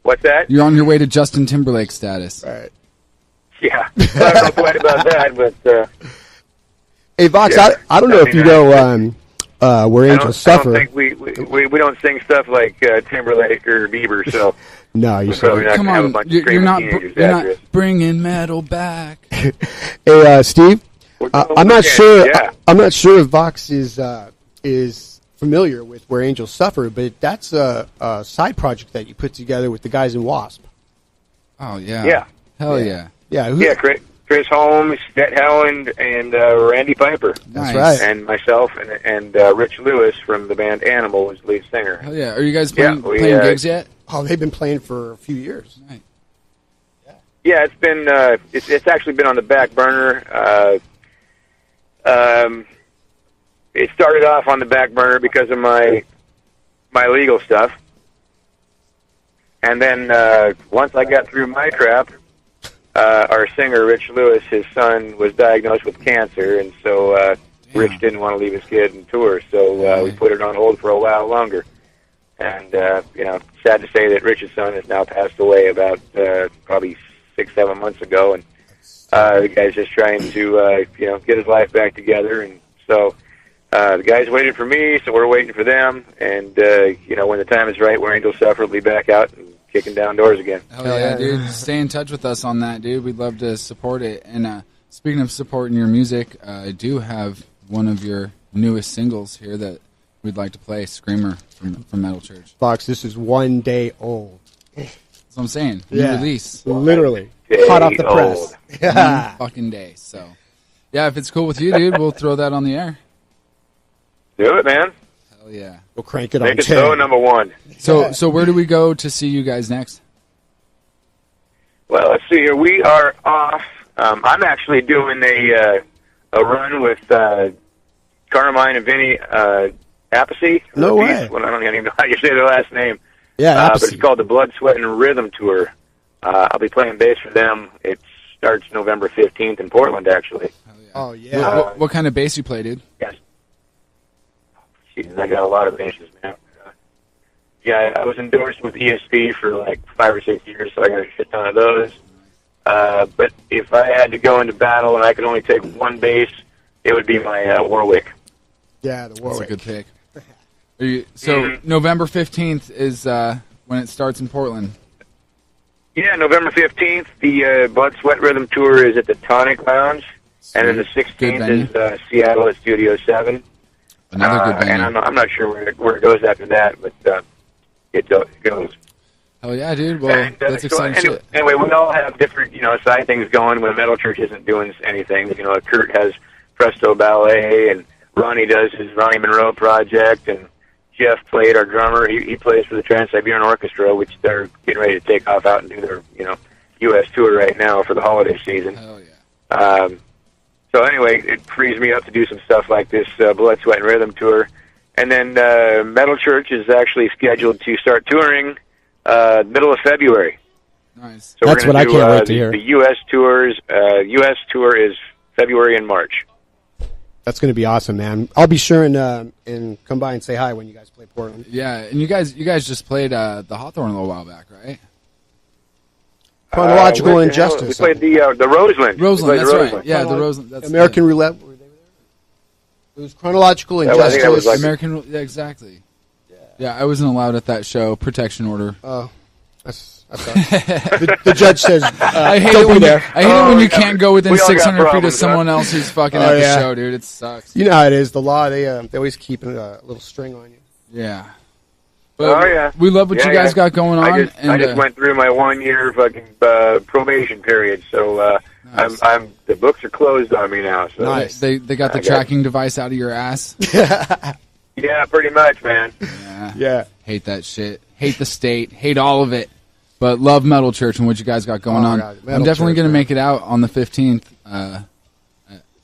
What's that? You're on your way to Justin Timberlake status. Right. Yeah. I don't know quite about that, but... Hey, Vox, yeah. I don't know if you know Where Angels Suffer. I don't think we don't sing stuff like Timberlake or Bieber, so... No, you probably not Come gonna have a on, bunch of you're screaming not teenagers after us. bringing metal back. Hey, Steve, I'm not sure. Yeah. I'm not sure if Vox is familiar with Where Angels Suffer, but that's a side project that you put together with the guys in Wasp. Oh yeah. Yeah. Hell yeah. Yeah. Chris Holmes, Stet Howland, and Randy Piper. That's right. And myself and Rich Lewis from the band Animal was the lead singer. Hell yeah. Are you guys playing gigs yet? Oh, they've been playing for a few years. Right. Yeah, it's been it's actually been on the back burner. It started off on the back burner because of my legal stuff, and then once I got through my crap, our singer Rich Lewis, his son was diagnosed with cancer, and so Rich didn't want to leave his kid and tour, so we put it on hold for a while longer. And sad to say that Rich's son has now passed away about probably 6-7 months ago, and the guy's just trying to get his life back together. And so the guys waited for me, so we're waiting for them. And when the time is right, where Angel Suffer will be back out and kicking down doors again. Hell yeah, dude! Stay in touch with us on that, dude. We'd love to support it. And speaking of supporting your music, I do have one of your newest singles here that we'd like to play, "Screamer" from Metal Church. Fox, this is 1 day old. That's what I'm saying. New release. Literally. Hot off the press. One fucking day. So, yeah, if it's cool with you, dude, we'll throw that on the air. Do it, man. Hell yeah. We'll crank it Make on it 10. so number one. So where do we go to see you guys next? Well, let's see here. We are off. I'm actually doing a run with Carmine and Vinny Appice. No way. Well, I don't even know how you say their last name. Yeah, but it's called the Blood, Sweat, and Rhythm Tour. I'll be playing bass for them. It starts November 15th in Portland, actually. Oh, yeah. What kind of bass you play, dude? Yes. Jesus, I got a lot of basses, man. I was endorsed with ESP for like 5 or 6 years, so I got a shit ton of those. But if I had to go into battle and I could only take one bass, it would be my Warwick. Yeah, the Warwick. That's a good pick. November 15th is when it starts in Portland. Yeah, November 15th, the Blood, Sweat, Rhythm Tour is at the Tonic Lounge. And then the 16th is Seattle at Studio 7. Another good venue. And I'm not sure where it goes after that, but it goes. Hell yeah, dude. Well, that's exciting shit. Anyway, we all have different, side things going when Metal Church isn't doing anything. Kurt has Presto Ballet, and Ronnie does his Ronnie Monroe project, and Jeff played, our drummer. He plays for the Trans-Siberian Orchestra, which they're getting ready to take off out and do their, U.S. tour right now for the holiday season. Hell yeah. So anyway, it frees me up to do some stuff like this Blood, Sweat, and Rhythm tour. And then Metal Church is actually scheduled to start touring middle of February. Nice. So that's what I can't wait to hear. The U.S. U.S. tour is February and March. That's going to be awesome, man. I'll be sure and come by and say hi when you guys play Portland. Yeah, and you guys just played the Hawthorne a little while back, right? Chronological Injustice. We played the Roseland. Roseland, that's Roseland. right. Yeah, the Roseland. That's American Roulette. Were they there? It was Chronological Injustice. I think that was like American. Yeah, exactly. Yeah, I wasn't allowed at that show. Protection order. Oh, that's the judge says I hate don't it when be there. I hate it when you can't go within we all got 600 feet of problems, someone else who's fucking at the show, dude. It sucks. You know how it is. The law, they always keep a little string on you. Yeah. But we love what you guys got going on. I just went through my 1 year fucking probation period, so nice. The books are closed on me now. So nice. They got the tracking device out of your ass. Yeah, pretty much, man. Yeah. Hate that shit. Hate the state. Hate all of it. But love Metal Church and what you guys got going on. God, I'm definitely going to make it out on the 15th,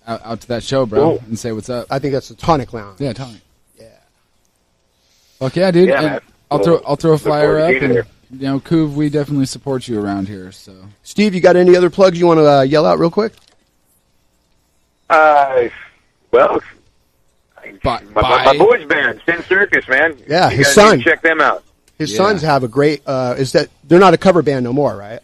out to that show, bro, and say what's up. I think that's the Tonic Lounge. Yeah, Tonic. Yeah. Fuck yeah, dude. Yeah, man. I'll throw a flyer up, and Kuv, we definitely support you around here. So, Steve, you got any other plugs you want to yell out real quick? Well, my boys band, Sin Circus, man. Yeah, you his guys son. need to check them out. His sons have a great. Is that they're not a cover band no more, right?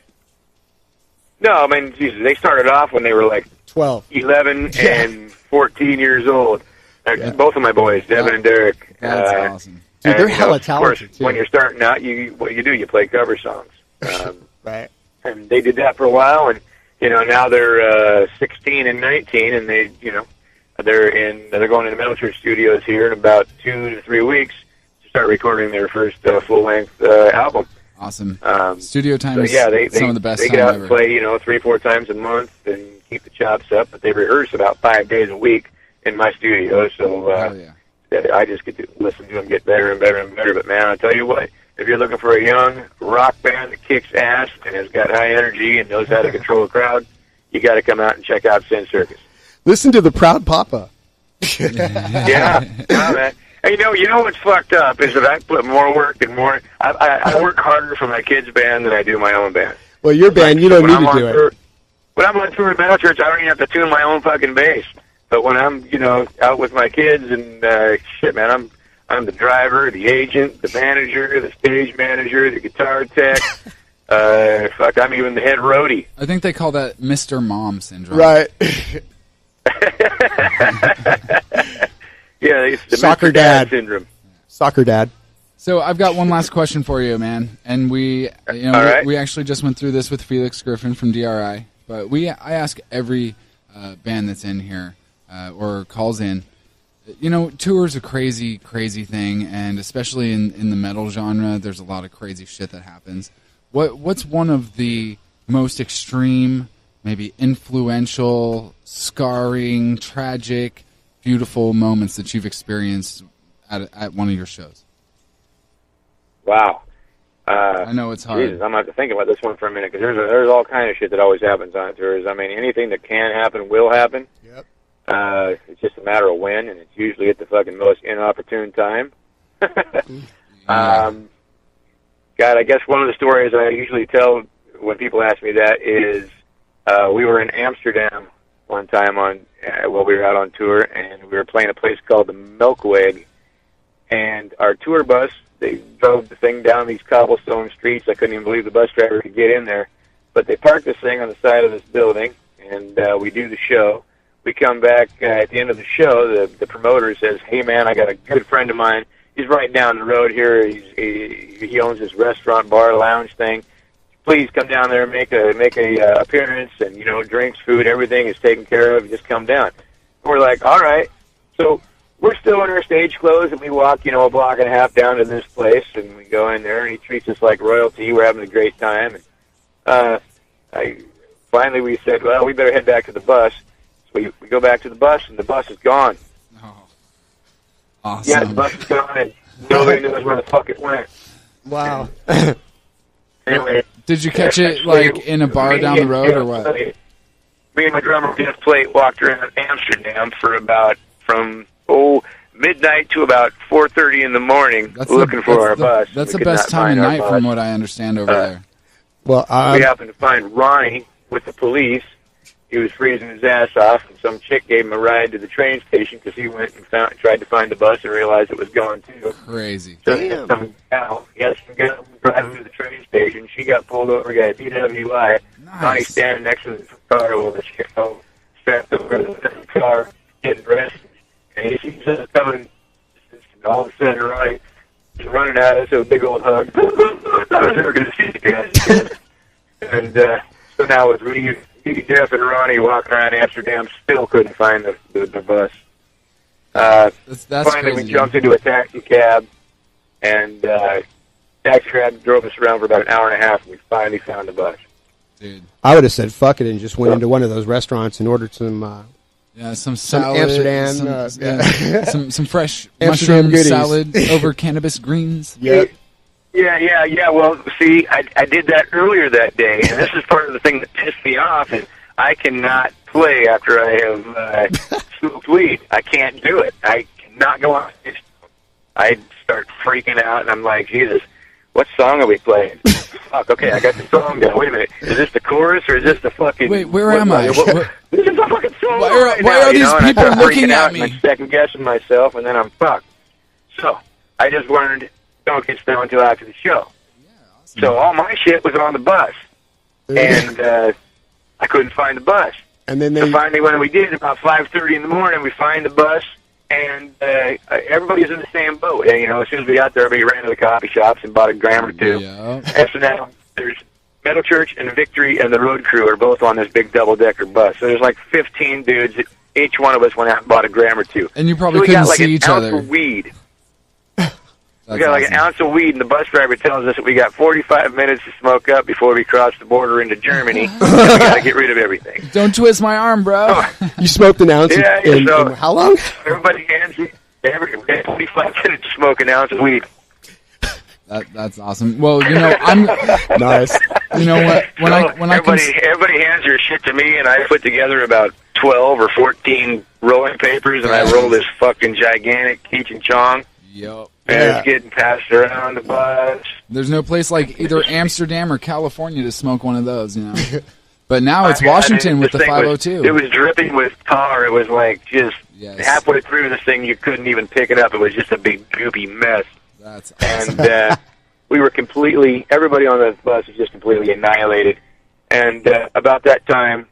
No, I mean, Jesus, they started off when they were like 12, 11, and 14 years old. Both of my boys, Devin and Derek. That's awesome. Dude, they're hella talented, too. When you're starting out, what you do, you play cover songs. Right. And they did that for a while, and now they're 16 and 19, and they're going into Metal Church Studios here in about 2 to 3 weeks to start recording their first full length album. Awesome. Studio time is some of the best. They get out and play 3-4 times a month and keep the chops up, but they rehearse about 5 days a week in my studio. So I just get to listen to them get better and better and better. But man, I tell you what, if you're looking for a young rock band that kicks ass and has got high energy and knows how to control a crowd, you got to come out and check out Sin Circus. Listen to the Proud Papa. Yeah, man. And you know what's fucked up is that I put more work and more. I work harder for my kids' band than I do my own band. Well, your band, you don't need to do it. When I'm on tour with Metal Church, I don't even have to tune my own fucking bass. But when I'm, out with my kids and shit, man, I'm the driver, the agent, the manager, the stage manager, the guitar tech. Fuck, I'm even the head roadie. I think they call that Mr. Mom syndrome. Right. Yeah, it's the Soccer Mr. Dad dad syndrome. Soccer dad. So I've got one last question for you, man. And we actually just went through this with Felix Griffin from D.R.I. But I ask every band that's in here or calls in. Tour's a crazy, crazy thing, and especially in the metal genre, there's a lot of crazy shit that happens. What's one of the most extreme, maybe influential, scarring, tragic, beautiful moments that you've experienced at one of your shows? Wow. I know it's hard. Jesus, I'm going to have to think about this one for a minute, because there's all kind of shit that always happens on tours. I mean, anything that can happen will happen. Yep. It's just a matter of when, and it's usually at the fucking most inopportune time. God, I guess one of the stories I usually tell when people ask me that is we were in Amsterdam one time while we were out on tour, and we were playing a place called the Melkweg, and our tour bus, they drove the thing down these cobblestone streets. I couldn't even believe the bus driver could get in there. But they parked this thing on the side of this building, and we do the show. We come back at the end of the show. The promoter says, "Hey, man, I got a good friend of mine. He's right down the road here. He owns this restaurant, bar, lounge thing. Please come down there and make a appearance, and drinks, food, everything is taken care of. Just come down." And we're like, "All right." So we're still in our stage clothes, and we walk, a block and a half down to this place, and we go in there, and he treats us like royalty. We're having a great time. And finally we said, well, we better head back to the bus. So we go back to the bus, and the bus is gone. Oh, awesome. Yeah, the bus is gone, and nobody knows where the fuck it went. Wow. Anyway, did you catch it in a bar down the road, or what? Me and my drummer, Jeff Plate, walked around Amsterdam for from midnight to about 4:30 in the morning, looking for our bus. That's the best time of night, from what I understand over there. Well, we happened to find Ronnie with the police. He was freezing his ass off, and some chick gave him a ride to the train station because he went and tried to find the bus and realized it was gone too. Crazy. So some gal driving to the train station. She got pulled over, got a DWI. Nice. Ronnie standing next to the car with a chick strapped over the car, getting dressed. And he sees us coming, and all of a sudden, Ronnie is running at us with a big old hug. I thought I was never going to see you guys. And so now with me, Jeff, and Ronnie walking around Amsterdam, still couldn't find the bus. That's finally, crazy, we jumped into a taxi cab, and taxi cab drove us around for about an hour and a half, and we finally found the bus. Dude, I would have said fuck it and just went into one of those restaurants and ordered some salad, Amsterdam, some fresh Amsterdam mushroom goodies. salad over cannabis greens. Yep. Yeah. Well, see, I did that earlier that day, and this is part of the thing that pissed me off, is I cannot play after I have smoked weed. I can't do it. I cannot go on stage. I start freaking out, and I'm like, Jesus, what song are we playing? Fuck, okay, I got the song down. Wait a minute. Is this the chorus, or is this the fucking... Wait, where am I? This is the fucking song Why are these people and I start looking freaking at out, me? And I'm second-guessing myself, and then I'm fucked. So, I just learned, don't get stoned until after the show. Awesome. So all my shit was on the bus, and I couldn't find the bus. And then So finally, when we did, about 5:30 in the morning, we find the bus, and everybody's in the same boat. And, as soon as we got there, everybody ran to the coffee shops and bought a gram or two. Yeah. And so now there's Metal Church and Victory and the road crew are both on this big double-decker bus. So there's like 15 dudes. Each one of us went out and bought a gram or two. And you probably so we couldn't got like see an each ounce other. Of weed. That's We got like an ounce of weed, and the bus driver tells us that we got 45 minutes to smoke up before we cross the border into Germany. And we got to get rid of everything. Don't twist my arm, bro. You smoked an ounce in how long? Everybody hands me. We had 45 minutes to smoke an ounce of weed. That's awesome. Well, I'm nice. You know what? When everybody hands their shit to me, and I put together about 12 or 14 rolling papers, and I roll this fucking gigantic Cheech and Chong. Yep. And it's getting passed around the bus. There's no place like either Amsterdam or California to smoke one of those, But now it's Washington with the 502. It was dripping with tar. It was like just halfway through this thing, you couldn't even pick it up. It was just a big goopy mess. That's awesome. And we were everybody on the bus was just completely annihilated. And about that time,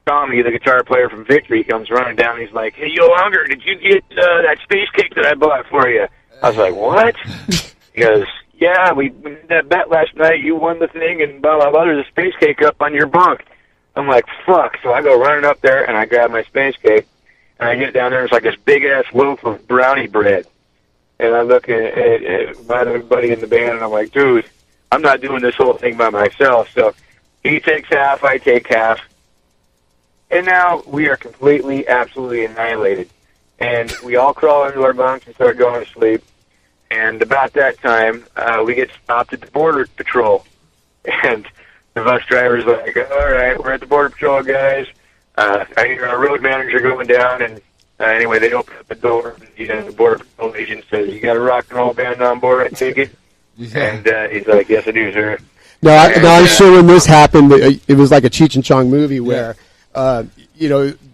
Tommy, the guitar player from Victory, comes running down. He's like, "Hey, yo, Unger, did you get that space cake that I bought for you?" I was like, "What?" He goes, "Yeah, we did that bet last night. You won the thing, and blah, blah, blah. There's a space cake up on your bunk." I'm like, "Fuck." So I go running up there, and I grab my space cake, and I get down there, and it's like this big-ass loaf of brownie bread. And I look at everybody in the band, and I'm like, "Dude, I'm not doing this whole thing by myself." So he takes half, I take half. And now we are completely, absolutely annihilated. And we all crawl into our bunks and start going to sleep. And about that time, we get stopped at the Border Patrol. And the bus driver's like, "All right, we're at the Border Patrol, guys. I hear our road manager going down." And anyway, they open up the door. And the Border Patrol agent says, "You got a rock and roll band on board, I take it?" And he's like, "Yes, I do, sir." No, I'm sure when this happened, it was like a Cheech and Chong movie where,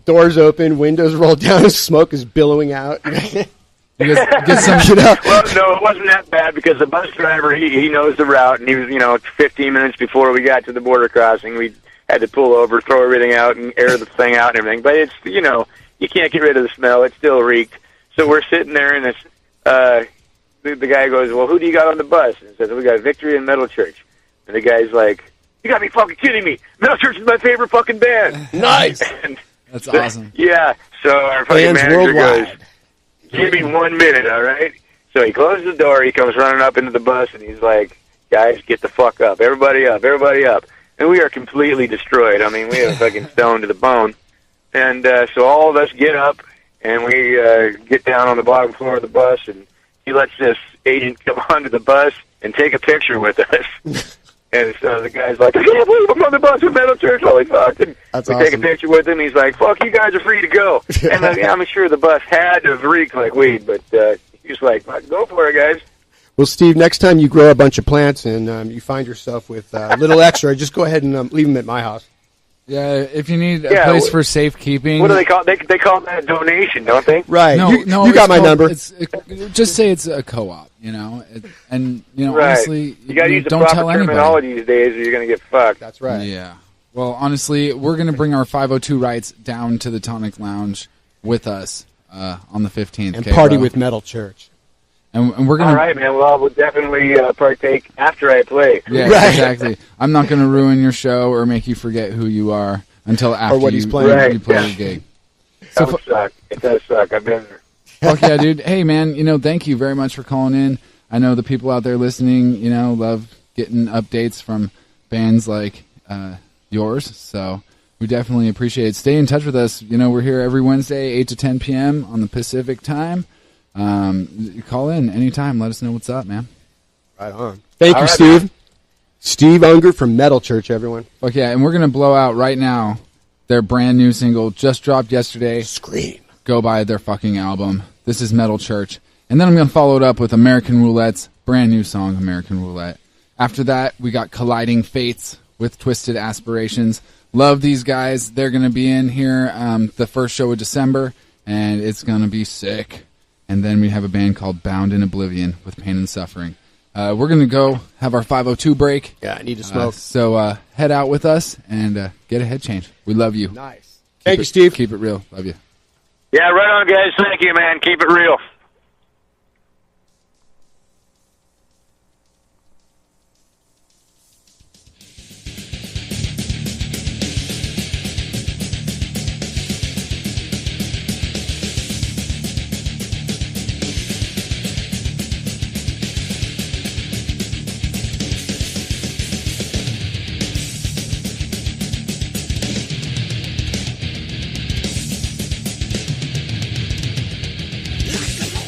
doors open, windows roll down, smoke is billowing out. Well, no, it wasn't that bad because the bus driver, he knows the route, and he was, 15 minutes before we got to the border crossing, we had to pull over, throw everything out, and air the thing out and everything. But it's, you can't get rid of the smell. It still reeked. So we're sitting there, and the guy goes, "Well, who do you got on the bus?" And says, "We got Victory and Metal Church." And the guy's like, "You gotta be fucking kidding me. Metal Church is my favorite fucking band." Nice. That's awesome. Yeah. So our fucking manager goes, "Give me 1 minute, all right?" So he closes the door. He comes running up into the bus, and he's like, "Guys, get the fuck up. Everybody up. Everybody up." And we are completely destroyed. I mean, we are fucking stoned to the bone. And so all of us get up, and we get down on the bottom floor of the bus, and he lets this agent come onto the bus and take a picture with us. And so the guy's like, "I can't believe I'm on the bus with Metal Church, holy fuck." And we take a picture with him. He's like, "Fuck, you guys are free to go." And I'm sure the bus had to have reeked like weed, but he's like, "Go for it, guys." Well, Steve, next time you grow a bunch of plants and you find yourself with a little extra, just go ahead and leave them at my house. Yeah, if you need a place for safekeeping. What do they call it? They call that a donation, don't they? Right. No, you got my number. Just say it's a co-op, and Right. Honestly, you got to use the don't proper tell anybody. terminology these days, or you're going to get fucked. That's right. Yeah. Well, honestly, we're going to bring our 502 rights down to the Tonic Lounge with us on the 15th. And party with Metal Church. And we're going to... All right, man. Well, I will definitely partake after I play. Yeah, right. Exactly. I'm not going to ruin your show or make you forget who you are until after or what he's playing. You play the gig. That would suck. It does suck. I've been there. Fuck yeah, dude. Hey, man, thank you very much for calling in. I know the people out there listening, love getting updates from bands like yours, so we definitely appreciate it. Stay in touch with us. We're here every Wednesday, 8 to 10 p.m. on the Pacific time. You call in anytime. Let us know what's up, man. Right on. Thank you, Steve. Man. Steve Unger from Metal Church, everyone. Okay, and we're going to blow out right now their brand new single, just dropped yesterday. Scream. Go buy their fucking album. This is Metal Church. And then I'm going to follow it up with American Roulette's brand new song, American Roulette. After that, we got Colliding Fates with Twisted Aspirations. Love these guys. They're going to be in here the first show of December, and it's going to be sick. And then we have a band called Bound in Oblivion with Pain and Suffering. We're going to go have our 502 break. Yeah, I need to smoke. So head out with us and get a head change. We love you. Nice. Thank you, Steve. Keep it real. Love you. Yeah, right on, guys. Thank you, man. Keep it real. Like a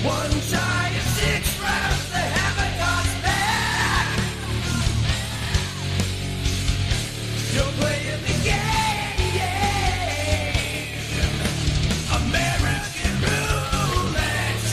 One giant 6 rounds, the hammer comes back. You're playing the game, American roulette.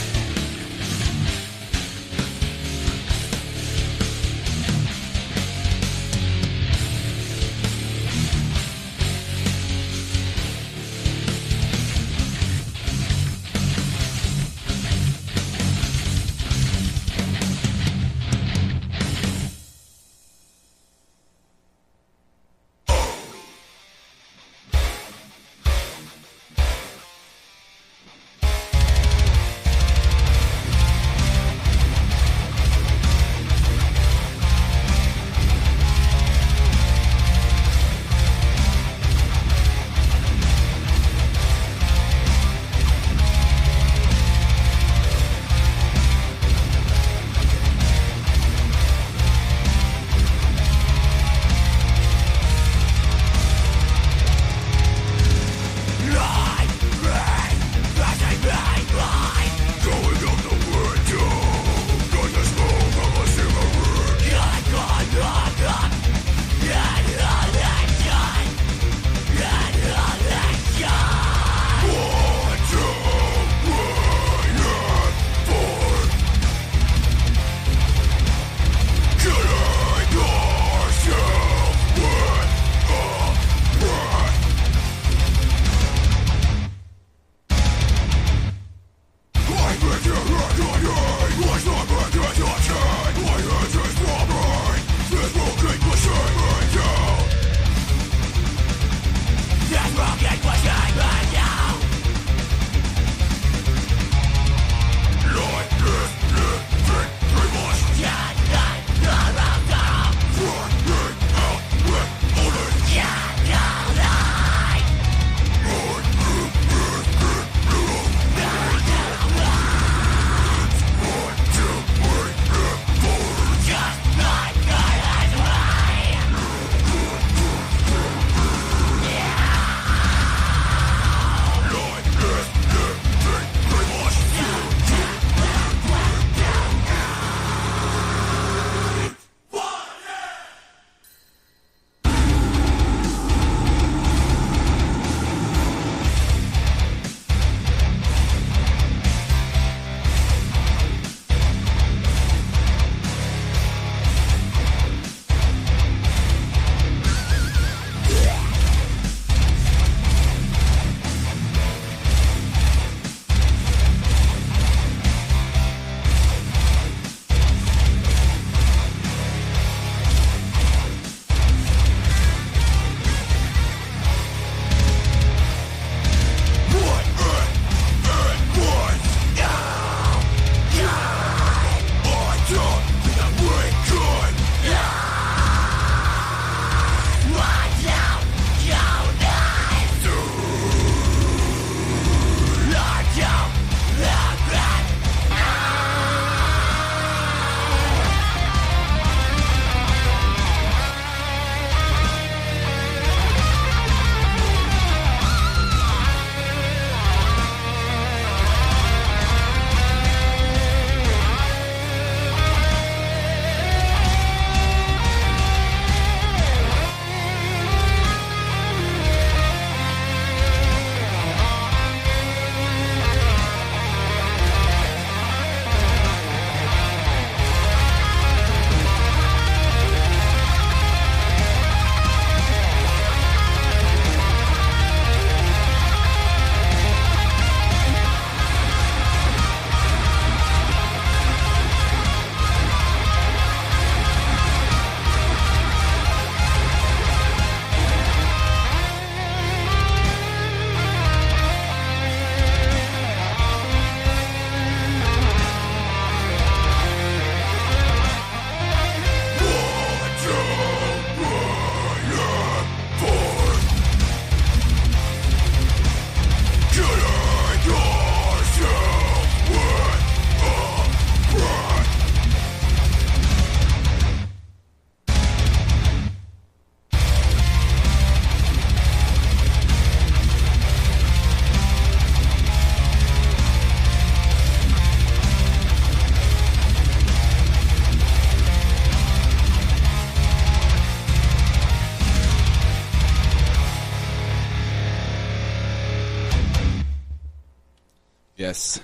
Yes.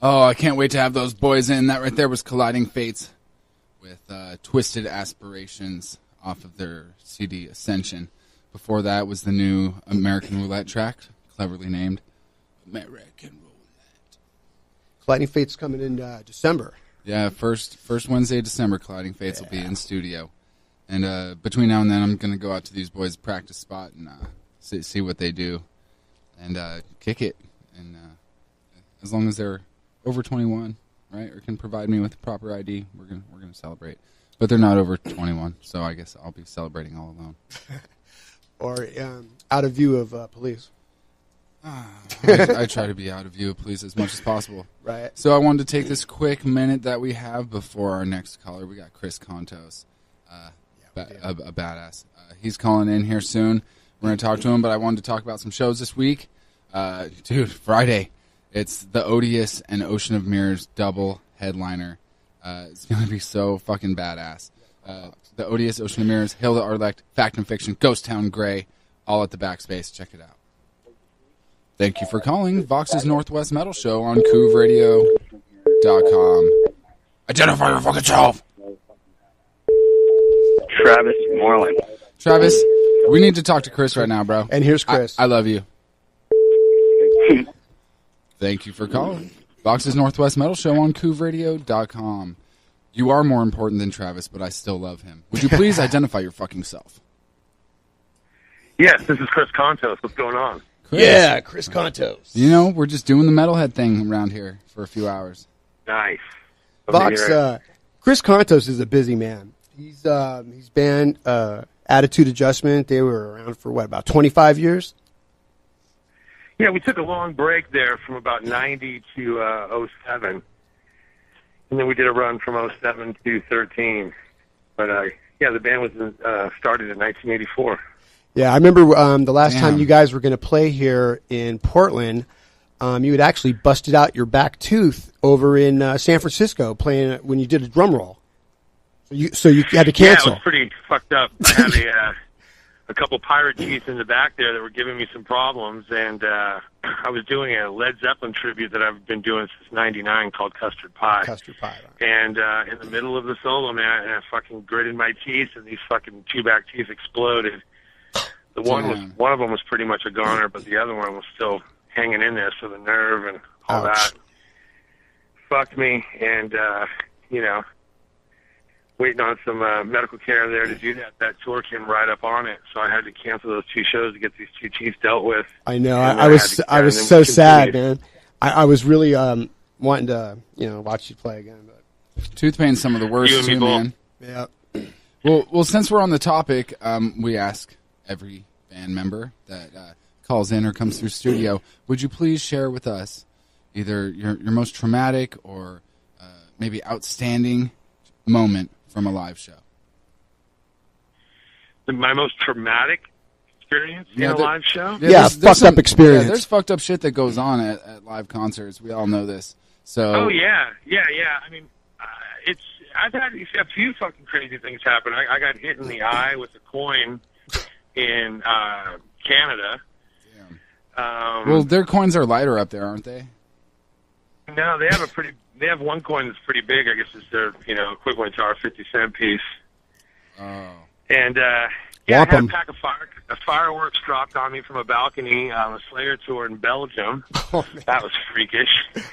Oh, I can't wait to have those boys in. That right there was Colliding Fates with Twisted Aspirations off of their CD Ascension. Before that was the new American Roulette track, cleverly named American Roulette. Colliding Fates coming in December. Yeah, first Wednesday of December, Colliding Fates will be in studio. And between now and then, I'm going to go out to these boys' practice spot and see what they do and kick it. And as long as they're over 21, right, or can provide me with the proper ID, we're gonna celebrate. But they're not over 21, so I guess I'll be celebrating all alone. Or out of view of police. I try to be out of view of police as much as possible. Right. So I wanted to take this quick minute that we have before our next caller. We got Chris Kontos, a badass. He's calling in here soon. We're going to talk to him, but I wanted to talk about some shows this week. Dude, Friday, it's the Odious and Ocean of Mirrors double headliner. It's going to be so fucking badass. The Odious, Ocean of Mirrors, Hilda Arlect, Fact and Fiction, Ghost Town Grey, all at the Backspace. Check it out. Thank you for calling Vox's Northwest Metal Show on CouvRadio.com. Identify your fucking self! Travis Moreland. Travis, we need to talk to Chris right now, bro. And here's Chris. I love you. Thank you for calling Vox's Northwest Metal Show on CouvRadio.com. You are more important than Travis, but I still love him. Would you please identify your fucking self? Yes, this is Chris Kontos. What's going on? Chris. Yeah, Chris Kontos. You know, we're just doing the metalhead thing around here for a few hours. Nice. Vox, Chris Kontos is a busy man. He's band Attitude Adjustment. They were around for, about 25 years? Yeah, we took a long break there from about 90 to 07. And then we did a run from 07 to 13. But, the band was started in 1984. Yeah, I remember the last time you guys were going to play here in Portland, you had actually busted out your back tooth over in San Francisco playing when you did a drum roll. So you had to cancel. Yeah, it was pretty fucked up. I had a couple pirate teeth in the back there that were giving me some problems, and I was doing a Led Zeppelin tribute that I've been doing since '99 called Custard Pie. Custard Pie. And in the middle of the solo, man, I fucking gritted my teeth, and these fucking two back teeth exploded. The one of them was pretty much a goner, but the other one was still hanging in there, so the nerve and all that fucked me, and waiting on some medical care there to do that. That tour came right up on it, so I had to cancel those two shows to get these two teeth dealt with. I know. I was so sad, man. I was really wanting to watch you play again. But tooth pain's some of the worst too, man. Yeah. Well, since we're on the topic, we ask every band member that calls in or comes through studio, would you please share with us either your most traumatic or maybe outstanding moment from a live show? My most traumatic experience in a live show? Yeah, fucked up experience. Yeah, there's fucked up shit that goes on at live concerts. We all know this. So. Oh, yeah. I mean, I've had a few fucking crazy things happen. I got hit in the eye with a coin in Canada. Well, their coins are lighter up there, aren't they? No, they have one coin that's pretty big. I guess it's their equivalent to our 50-cent piece. Oh. And I had a pack of fireworks dropped on me from a balcony on a Slayer tour in Belgium. Oh, that was freakish.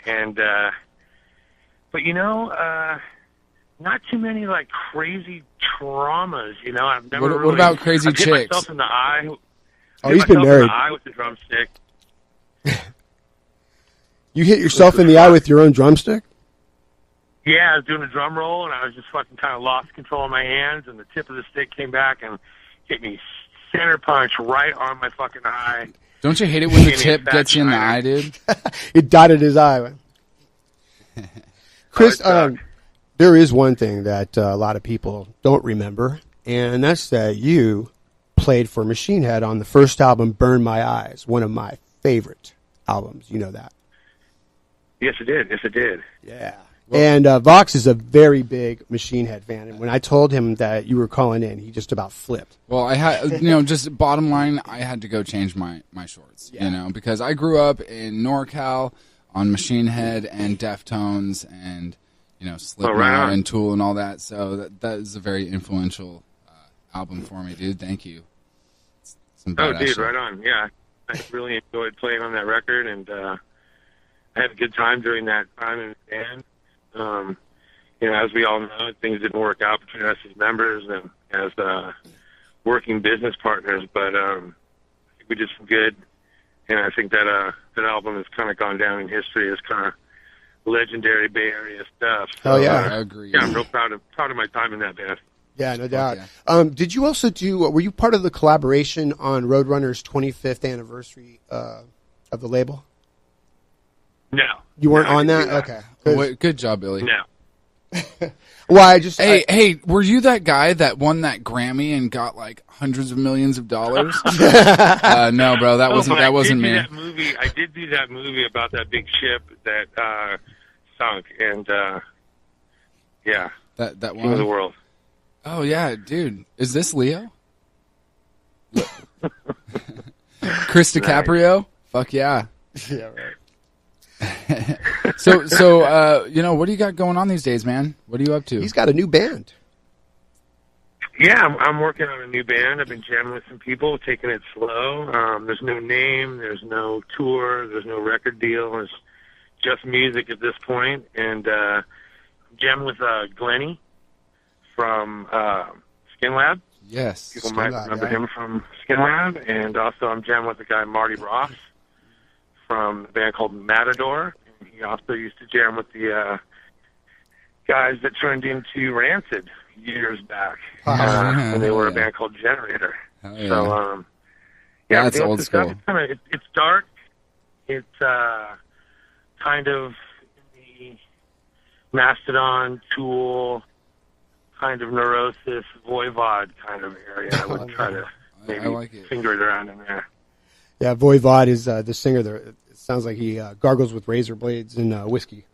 And but not too many like crazy traumas. I've never. What about crazy I've hit chicks? Myself in the eye. Oh, he's been married. In the eye with the drumstick. You hit yourself in the eye with your own drumstick? Yeah, I was doing a drum roll, and I was just fucking kind of lost control of my hands, and the tip of the stick came back and hit me center punch right on my fucking eye. Don't you hate it when the tip gets you in the eye, dude? It dotted his eye. Chris, there is one thing that a lot of people don't remember, and that's that you played for Machine Head on the first album, Burn My Eyes, one of my favorite albums. You know that. Yes, it did. Yeah. And Vox is a very big Machine Head fan, and when I told him that you were calling in, he just about flipped. Well, I had, just bottom line, I had to go change my shorts, because I grew up in NorCal on Machine Head and Deftones and Slipknot right on. and Tool and all that. So that is a very influential album for me, dude. Thank you. Some badass dude, shit. right on. Yeah, I really enjoyed playing on that record, and I had a good time during that time in the band. As we all know, things didn't work out between us as members and as working business partners, but I think we did some good, and I think that that album has kind of gone down in history as kind of legendary Bay Area stuff. So, Oh, yeah. I agree. Yeah, I'm real proud of my time in that band. Yeah, no doubt. Did you also were you part of the collaboration on Roadrunner's 25th anniversary of the label? No. You weren't on I didn't that? do that. Okay. Wait, good job, Billy. No. Well, I just... Hey, were you that guy that won that Grammy and got like hundreds of millions of dollars? No, bro, that wasn't me. I did do that movie about that big ship that sunk, and yeah, that King one of the World. Oh yeah, dude, is this Leo? Chris DiCaprio? Fuck yeah. Yeah, right. So, what do you got going on these days, man? What are you up to? He's got a new band. Yeah, I'm working on a new band. I've been jamming with some people, taking it slow. There's no name, there's no tour, there's no record deal. It's just music at this point. And jamming with Glennie from Skin Lab. Yes. People might remember him from Skin Lab. And also I'm jamming with the guy Marty Ross from a band called Matador. And he also used to jam with the guys that turned into Rancid years back when they were a band called Generator. Yeah. So, That's I'm old stuff. school. It's dark. It's kind of in the Mastodon, Tool, kind of Neurosis, Voivod kind of area. I would try to maybe finger it around in there. Yeah, Voivod is the singer there. It sounds like he gargles with razor blades and whiskey.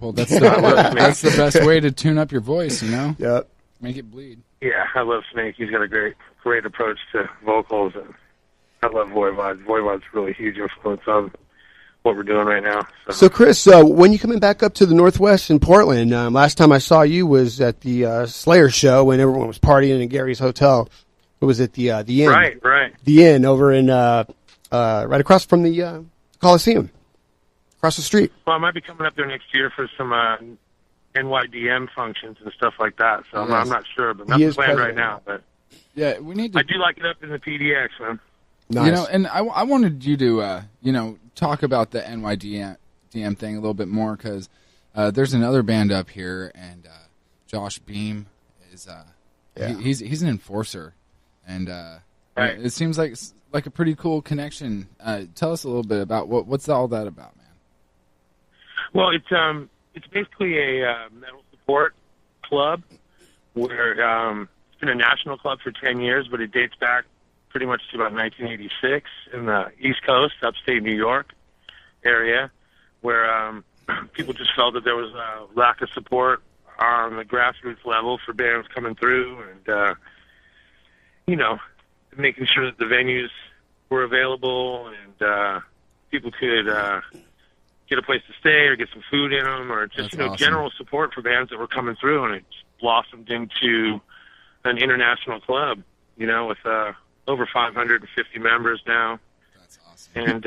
Well, that's the best way to tune up your voice, you know? Yep. Make it bleed. Yeah, I love Snake. He's got a great approach to vocals, and I love Voivod. Voivod's really huge influence on what we're doing right now. So Chris, when you coming back up to the Northwest in Portland? Last time I saw you was at the Slayer show when everyone was partying in Gary's hotel. It was at the Inn. Right. The Inn over in right across from the Coliseum, across the street. Well, I might be coming up there next year for some NYDM functions and stuff like that. So I'm not sure, but nothing's planned right now. But yeah, we need to. I do like it up in the PDX, man. Nice. You know, and I wanted you to talk about the NYDM thing a little bit more because there's another band up here, and Josh Beam is he's an enforcer, and it seems like a pretty cool connection. Tell us a little bit about what's all that about, man. Well, it's basically a metal support club where it's been a national club for 10 years, but it dates back pretty much to about 1986 in the East Coast, upstate New York area, where people just felt that there was a lack of support on the grassroots level for bands coming through, and making sure that the venues were available and people could get a place to stay or get some food in them, or just That's awesome. general support for bands that were coming through, and it blossomed into an international club, with over 550 members now. That's awesome. And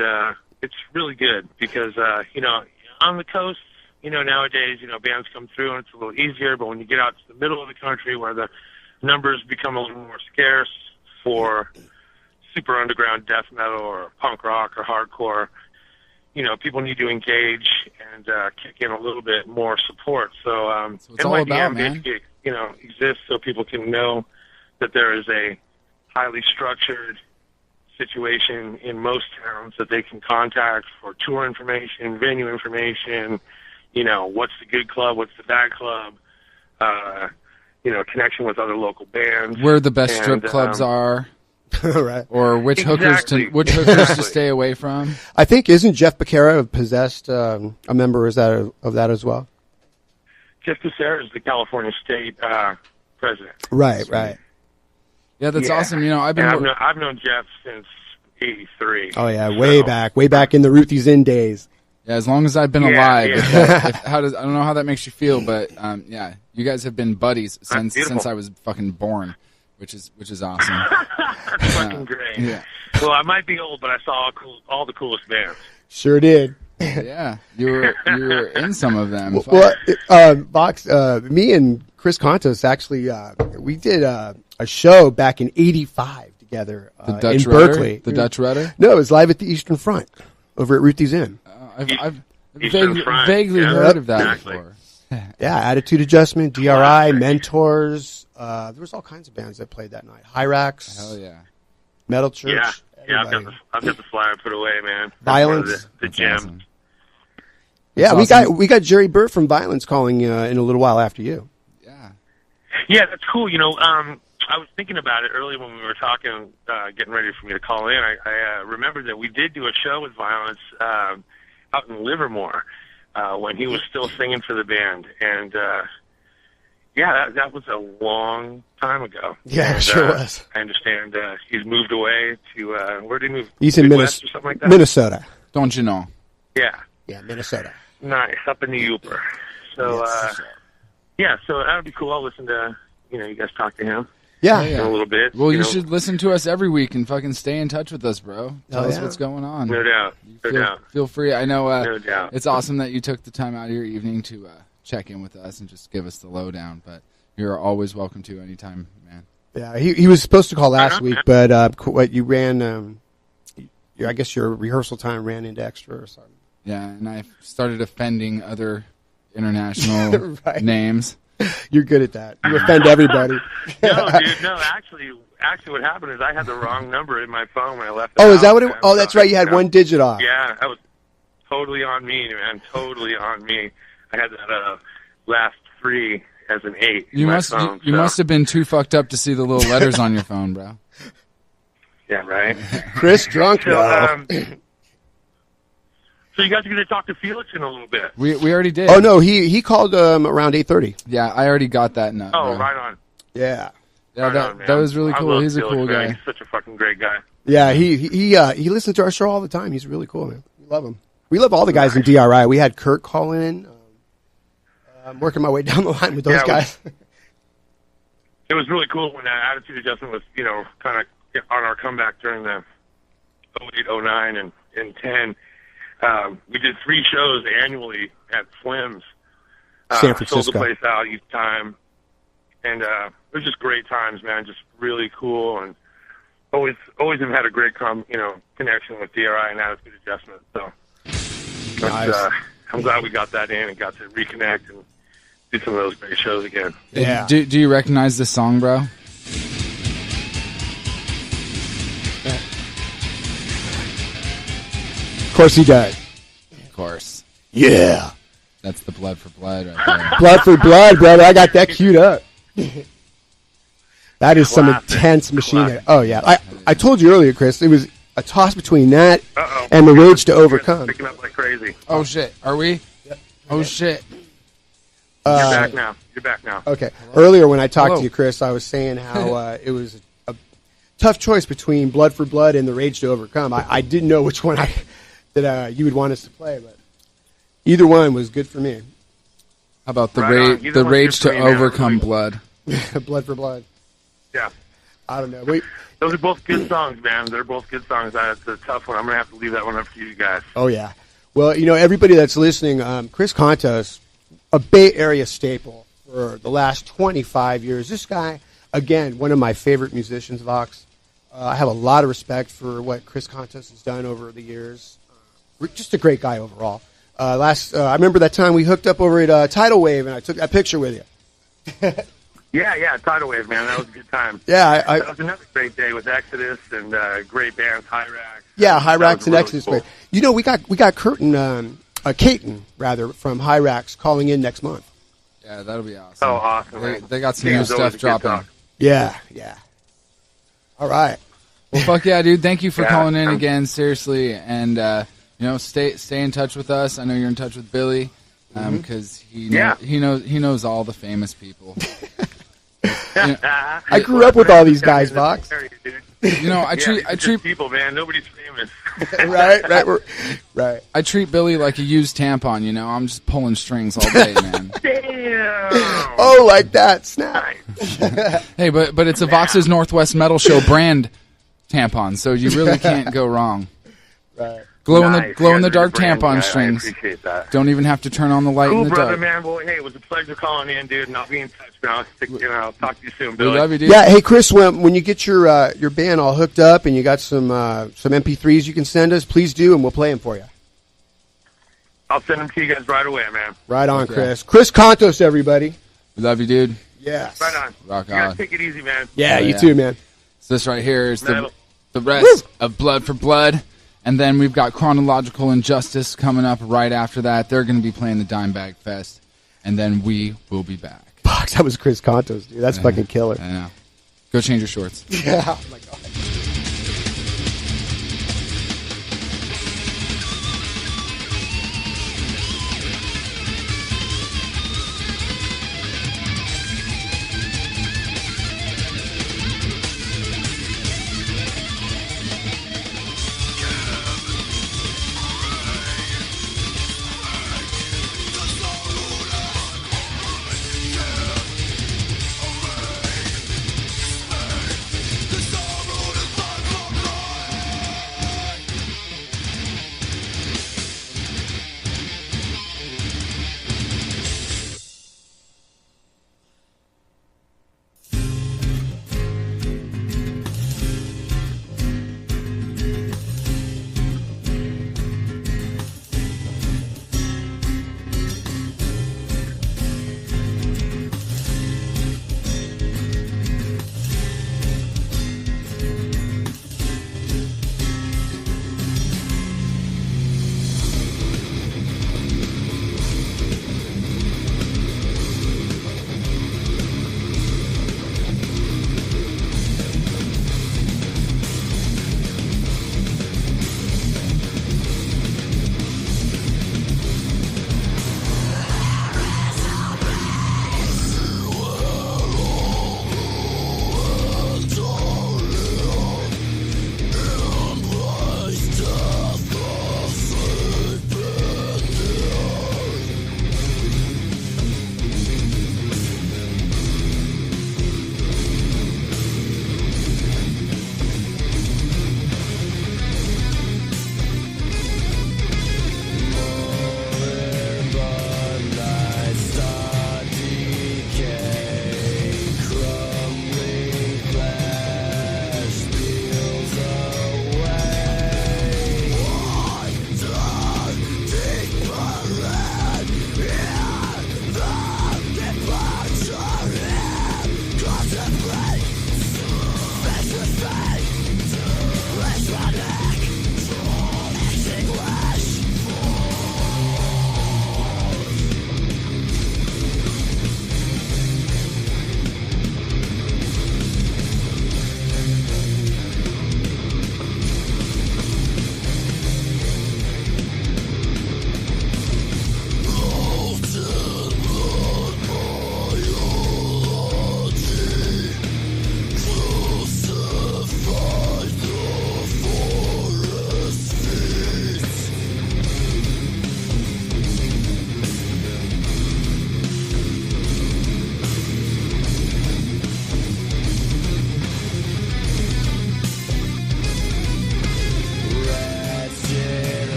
it's really good because on the coast, nowadays, bands come through and it's a little easier, but when you get out to the middle of the country where the numbers become a little more scarce for super underground death metal or punk rock or hardcore, people need to engage and kick in a little bit more support. So, it's all about, man. basically, exists so people can know that there is a highly structured situation in most towns that they can contact for tour information, venue information, what's the good club, what's the bad club, connection with other local bands. Where the best strip clubs are. Right. Or which Exactly. hookers to stay away from. I think isn't Jeff Becerra of Possessed a member of that as well? Jeff Becerra is the California State president. Right. Yeah, that's awesome. I've known Jeff since '83. Oh yeah, way back in the Ruthie's Inn days. Yeah, as long as I've been Yeah, alive. yeah. I don't know how that makes you feel, but yeah, you guys have been buddies since beautiful. I was fucking born, which is awesome. That's fucking great. Yeah. Well, I might be old, but I saw all the coolest bands. Sure did. Yeah, you were in some of them. Well, Vox, me and Chris Kontos actually, we did a show back in '85 together in Berkeley. The Dutch Rudder? No, it was live at the Eastern Front over at Ruthie's Inn. I've vaguely heard of that before. Yeah, Attitude Adjustment, D.R.I, Mentors. There was all kinds of bands that played that night. Hyrax. Hell yeah. Metal Church. Yeah, I've got the flyer put away, man. Vio-lence. The gym. Awesome. Yeah, That's we got Jerry Birr from Vio-lence calling in a little while after you. Yeah, that's cool. You know, I was thinking about it earlier when we were talking, getting ready for me to call in. I remembered that we did do a show with Vio-lence out in Livermore when he was still singing for the band, and yeah, that was a long time ago. Yeah, and, it sure was. I understand he's moved away to where did he move? He's in Midwest or something like that. Minnesota. Don't you know? Yeah. Yeah, Minnesota. Nice, up in the Yooper. So, yeah, so that would be cool. I'll listen to, you guys talk to him. Yeah. In a little bit. Well, you should listen to us every week and fucking stay in touch with us, bro. Tell us what's going on. No doubt. No doubt. Feel free. I know No doubt. it's awesome that you took the time out of your evening to check in with us and just give us the lowdown, but you're always welcome to anytime, man. Yeah, he was supposed to call last week, but what you ran, I guess your rehearsal time ran into extra or something. Yeah, and I started offending other international names. You're good at that. You offend everybody. No, dude, no. Actually, what happened is I had the wrong number in my phone when I left. Oh, is that what it? Oh, that's right. You had one digit off. Yeah, that was totally on me, man. Totally on me. I had that last 3 as an 8. You must have been too fucked up to see the little letters on your phone, bro. Yeah, right. Chris drunk now. So you guys are going to talk to Felix in a little bit. We already did. Oh no, he called around 8:30. Yeah, I already got that note. Oh, bro. right on. Yeah. Yeah, that was really cool. He's a cool guy. He's such a fucking great guy. Yeah, he listens to our show all the time. He's really cool, man. We love him. We love all the guys in DRI. We had Kurt call in. I'm working my way down the line with those guys. It was really cool when Attitude Adjustment was, kind of on our comeback during the 08, 09, and 10. We did 3 shows annually at Slim's. San Francisco. Sold the place out each time. And it was just great times, man. Just really cool. And always have had a great connection with DRI and Attitude Adjustment. So nice. I'm glad we got that in and got to reconnect and do some of those great shows again. Yeah. Do you recognize this song, bro? Of course he does. Of course. Yeah. That's the Blood for Blood right there. Blood for Blood, brother. I got that queued up. That is some intense machine. Oh, yeah. I told you earlier, Chris, it was a toss between that and The Rage to Overcome. Picking up like crazy. Oh, shit. Are we? Yep. Oh, shit. You're back now. Okay. Hello? Earlier when I talked Hello. to you, Chris, I was saying how it was a tough choice between Blood for Blood and The Rage to Overcome. I didn't know which one that you would want us to play, but either one was good for me. How about the Right Rage to Overcome Blood? Blood for Blood. Yeah. I don't know. Wait. Those are both good songs, man. They're both good songs. It's a tough one. I'm going to have to leave that one up to you guys. Oh, yeah. Well, everybody that's listening, Chris Kontos, a Bay Area staple for the last 25 years. This guy, again, one of my favorite musicians, Vox. I have a lot of respect for what Chris Kontos has done over the years. Just a great guy overall. I remember that time we hooked up over at Tidal Wave, and I took that picture with you. Yeah, Tidal Wave, man. That was a good time. Yeah, that was another great day with Exodus and great bands, Hyrax. Yeah, Hyrax and really Exodus. cool. We got Caton from Hyrax calling in next month. Yeah, that'll be awesome. Oh, awesome. They got some new stuff dropping. Yeah. All right. Well, fuck yeah, dude. Thank you for calling in again, seriously. And, stay in touch with us. I know you're in touch with Billy because he knows all the famous people. I grew up with all these guys, Vox. I treat people, man. Nobody's famous. Right. I treat Billy like a used tampon, you know. I'm just pulling strings all day, man. Damn. Oh, like that. Snap. Hey, but it's a Vox's Northwest Metal Show brand tampon, so you really can't go wrong. Right. Glow in Nice. the dark You guys are the brand tampon guy. strings. I appreciate that. Don't even have to turn on the light Cool, in the brother, dark. man. Well, hey, it was a pleasure calling in, dude, and I'll be in touch, man. I'll talk to you soon, We Billy. love you, dude. Yeah, hey Chris, when you get your band all hooked up and you got some MP3s you can send us, please do, and we'll play them for you. I'll send them to you guys right away, man. Right on, Okay. Chris. Chris Kontos, everybody. We love you, dude. Yes. Right on. Rock You guys on. take it easy, man. Yeah, Oh, you yeah. too, man. So this right here is Metal. the rest of Blood for Blood. And then we've got Chronological Injustice coming up right after that. They're going to be playing the Dimebag Fest. And then we will be back. Fuck, that was Chris Kontos, dude. That's fucking killer. I know. Go change your shorts. Yeah. Oh my God. The sorrow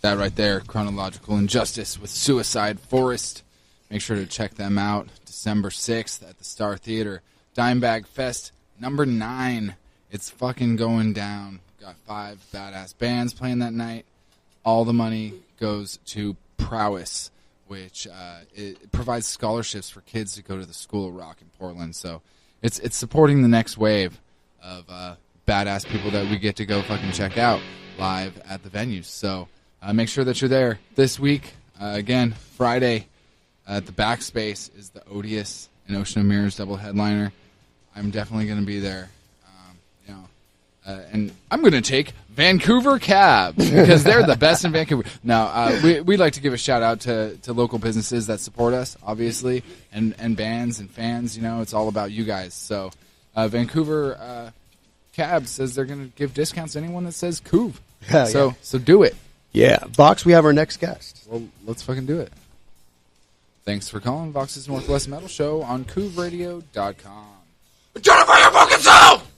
That right there, Chronological Injustice with Suicide Forest. Make sure to check them out December 6th at the Star Theater. Dimebag Fest number 9. It's fucking going down. Got 5 badass bands playing that night. All the money goes to Prowess, which it provides scholarships for kids to go to the School of Rock in Portland. So it's supporting the next wave of badass people that we get to go fucking check out live at the venues. So make sure that you're there this week. Again, Friday at the Backspace is the Odious and Ocean of Mirrors double headliner. I'm definitely going to be there. And I'm going to take Vancouver cabs because they're the best in Vancouver. No, we'd like to give a shout out to local businesses that support us, obviously, and bands and fans. It's all about you guys. So Vancouver Cabs says they're going to give discounts to anyone that says Couv. So do it. Yeah. Vox, we have our next guest. Well, let's fucking do it. Thanks for calling Vox's Northwest Metal Show on CouvRadio.com. Identify your fucking self!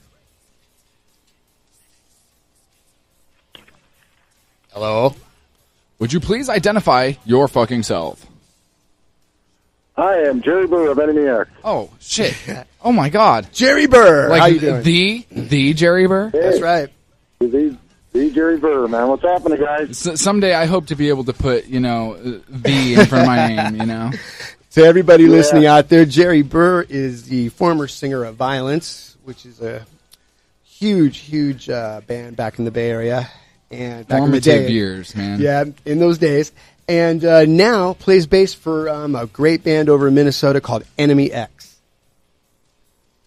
Hello? Would you please identify your fucking self? I am Jerry Birr of Enemy X. Oh, shit. Oh, my God. Jerry Birr. Like How you doing? The Jerry Birr? Hey, That's right. The Jerry Birr, man. What's happening, guys? Someday I hope to be able to put, the in front of my name, To everybody listening out there, Jerry Birr is the former singer of Vio-lence, which is a huge band back in the Bay Area. And back in the day, years, man. Yeah, in those days. And now plays bass for a great band over in Minnesota called Enemy X.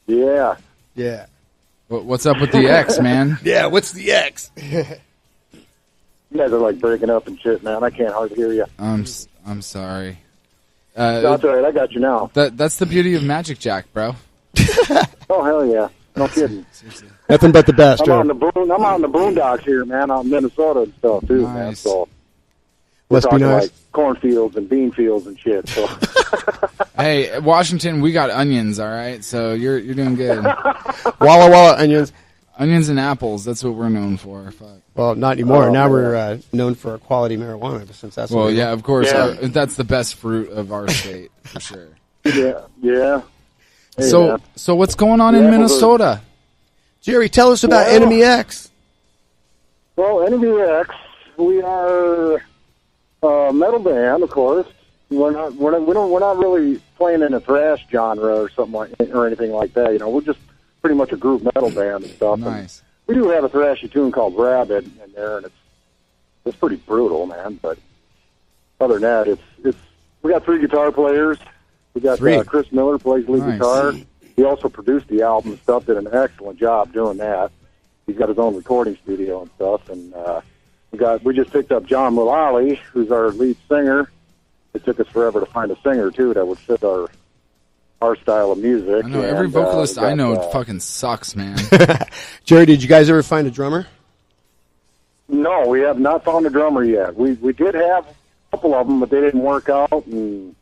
Yeah. Yeah. What's up with the X, man? Yeah, what's the X? You guys are like breaking up and shit, man. I can't hardly hear you. I'm sorry. That's all right. I got you now. That's the beauty of Magic Jack, bro. Oh, hell yeah. No kidding. Nothing but the best. I'm out in the boondocks here, man, out in Minnesota and stuff, too, man. So we're Must be talking nice. like cornfields and bean fields and shit. So. Hey, Washington, we got onions, all right? So you're doing good. Walla Walla onions. Onions and apples, that's what we're known for. Fuck. Well, not anymore. Now we're known for our quality marijuana, since that's Well, what yeah, of course. Yeah. That's the best fruit of our state, for sure. Yeah. Hey, So what's going on in Minnesota? Jerry, tell us about Enemy X. Well, Enemy X, we are a metal band, of course. We're not really playing in a thrash genre or something or anything like that. We're just pretty much a group metal band and stuff. Nice. And we do have a thrashy tune called Rabbit in there, and it's pretty brutal, man. But other than that, it's we got 3 guitar players. We got Chris Miller plays lead guitar. He also produced the album and stuff, did an excellent job doing that. He's got his own recording studio and stuff. And we just picked up John Mullally, who's our lead singer. It took us forever to find a singer, too, that would fit our style of music. I know, every vocalist I know fucking sucks, man. Jerry, did you guys ever find a drummer? No, we have not found a drummer yet. We did have a couple of them, but they didn't work out, and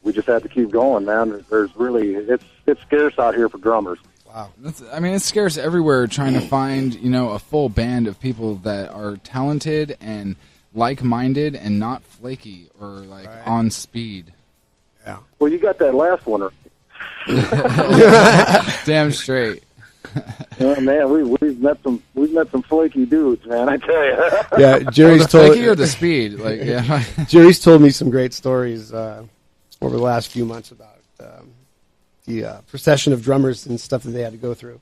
we just had to keep going, man. It's scarce out here for drummers. Wow. It's scarce everywhere trying to find, a full band of people that are talented and like-minded and not flaky or on speed. Yeah. Well, you got that last one. Damn straight. Oh, man, we've met some flaky dudes, man. I tell you. Yeah, Jerry's the flaky or the speed, Jerry's told me some great stories over the last few months about the procession of drummers and stuff that they had to go through.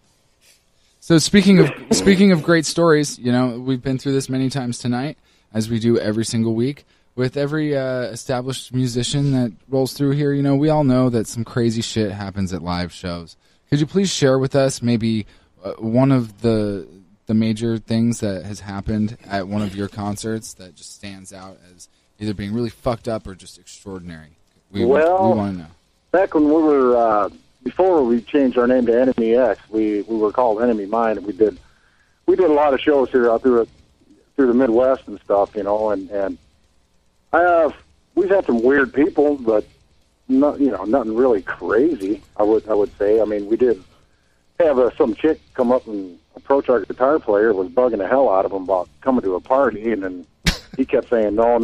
So speaking of great stories, we've been through this many times tonight, as we do every single week. With every established musician that rolls through here, we all know that some crazy shit happens at live shows. Could you please share with us maybe one of the major things that has happened at one of your concerts that just stands out as either being really fucked up or just extraordinary? We want to know. Back when we were before we changed our name to Enemy X, we were called Enemy Mind, and we did a lot of shows here out through the Midwest and stuff, and we've had some weird people, but nothing really crazy. I would say. I mean, we did have some chick come up and approach our guitar player, was bugging the hell out of him about coming to a party, and then he kept saying, no,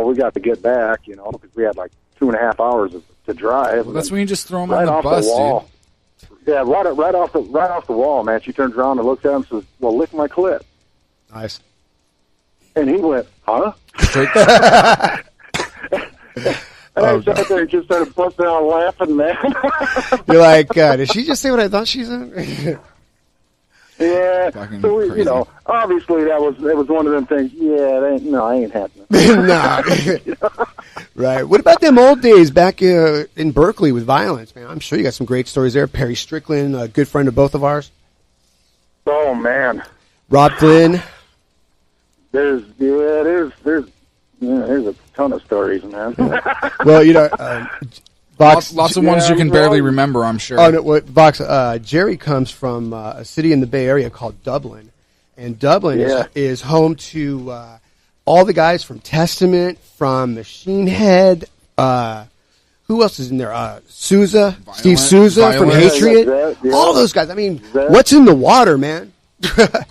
we got to get back, because we had like 2.5 hours to drive. Well, that's when you just throw him right on the off bus, the wall. dude. Yeah, right off the wall, man. She turns around and looks at him and says, well, lick my clit. Nice. And he went, huh? And I sat there and just started busting out laughing, man. You're like, did she just say what I thought she said? Yeah, Fucking so crazy. obviously that was one of them things. Yeah, I ain't happening. Nah. Right. What about them old days back in Berkeley with Vio-lence, man? I'm sure you got some great stories there. Perry Strickland, a good friend of both of ours. Oh man, Rob Flynn. There's a ton of stories, man. Well, Vox, lots of ones you can barely remember, I'm sure. Oh, no, Vox, Jerry comes from a city in the Bay Area called Dublin. And Dublin is home to all the guys from Testament, from Machine Head. Who else is in there? Sousa, Steve Sousa from Hatred. All those guys. I mean, what's in the water, man? Back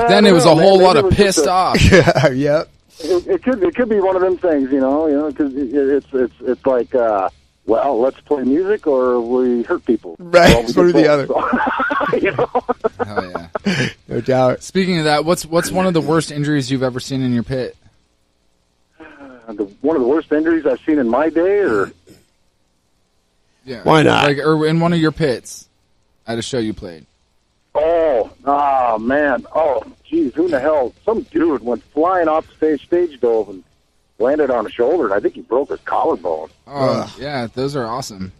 then, it was a whole lot of pissed off. Yep. It could be one of them things, because it's like, well, let's play music or we hurt people. Right, well, it's one or the other. Hell yeah. No doubt. Speaking of that, what's one of the worst injuries you've ever seen in your pit? One of the worst injuries I've seen in my day, or yeah, why not? Or in one of your pits at a show you played. Oh man, geez, who in the hell? Some dude went flying off the stage dove and landed on his shoulder, and I think he broke his collarbone. Oh, yeah, those are awesome.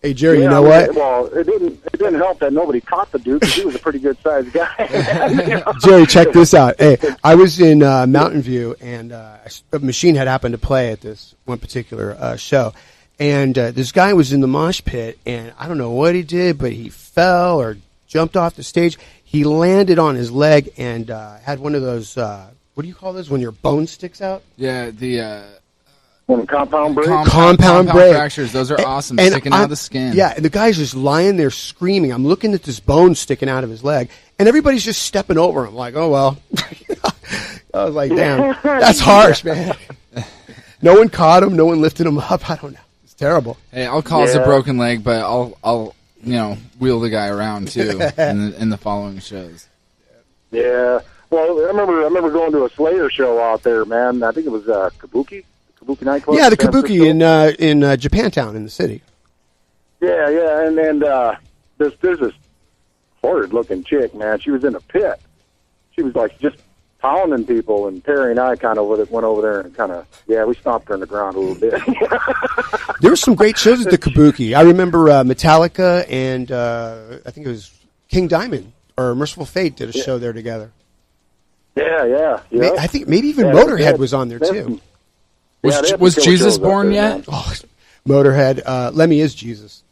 Hey, Jerry, you know what? Well, it didn't help that nobody caught the dude because he was a pretty good sized guy. Jerry, check this out. Hey, I was in Mountain View, and a Machine Head happened to play at this one particular show. And this guy was in the mosh pit, and I don't know what he did, but he fell or jumped off the stage. He landed on his leg and had one of those, what do you call those, when your bone sticks out? Yeah, the... compound break? Compound break. Fractures, those are awesome, sticking out of the skin. Yeah, and the guy's just lying there screaming. I'm looking at this bone sticking out of his leg, and everybody's just stepping over him like, oh, well. I was like, damn, that's harsh, man. No one caught him. No one lifted him up. I don't know. It's terrible. Hey, I'll cause a broken leg, but I'll wheel the guy around, too, in the following shows. Yeah. Well, I remember going to a Slayer show out there, man. I think it was Kabuki nightclub. Yeah, the Kabuki in Japantown in the city. Yeah, and there's this horrid-looking chick, man. She was in a pit. She was like just pounding people, and Perry and I kind of went over there and we stomped her in the ground a little bit. There were some great shows at the Kabuki. I remember Metallica and I think it was King Diamond or Merciful Fate did a show there together. Yeah. I think maybe even Motorhead was on there too. Was Jesus born yet? Oh, Motorhead. Lemmy is Jesus.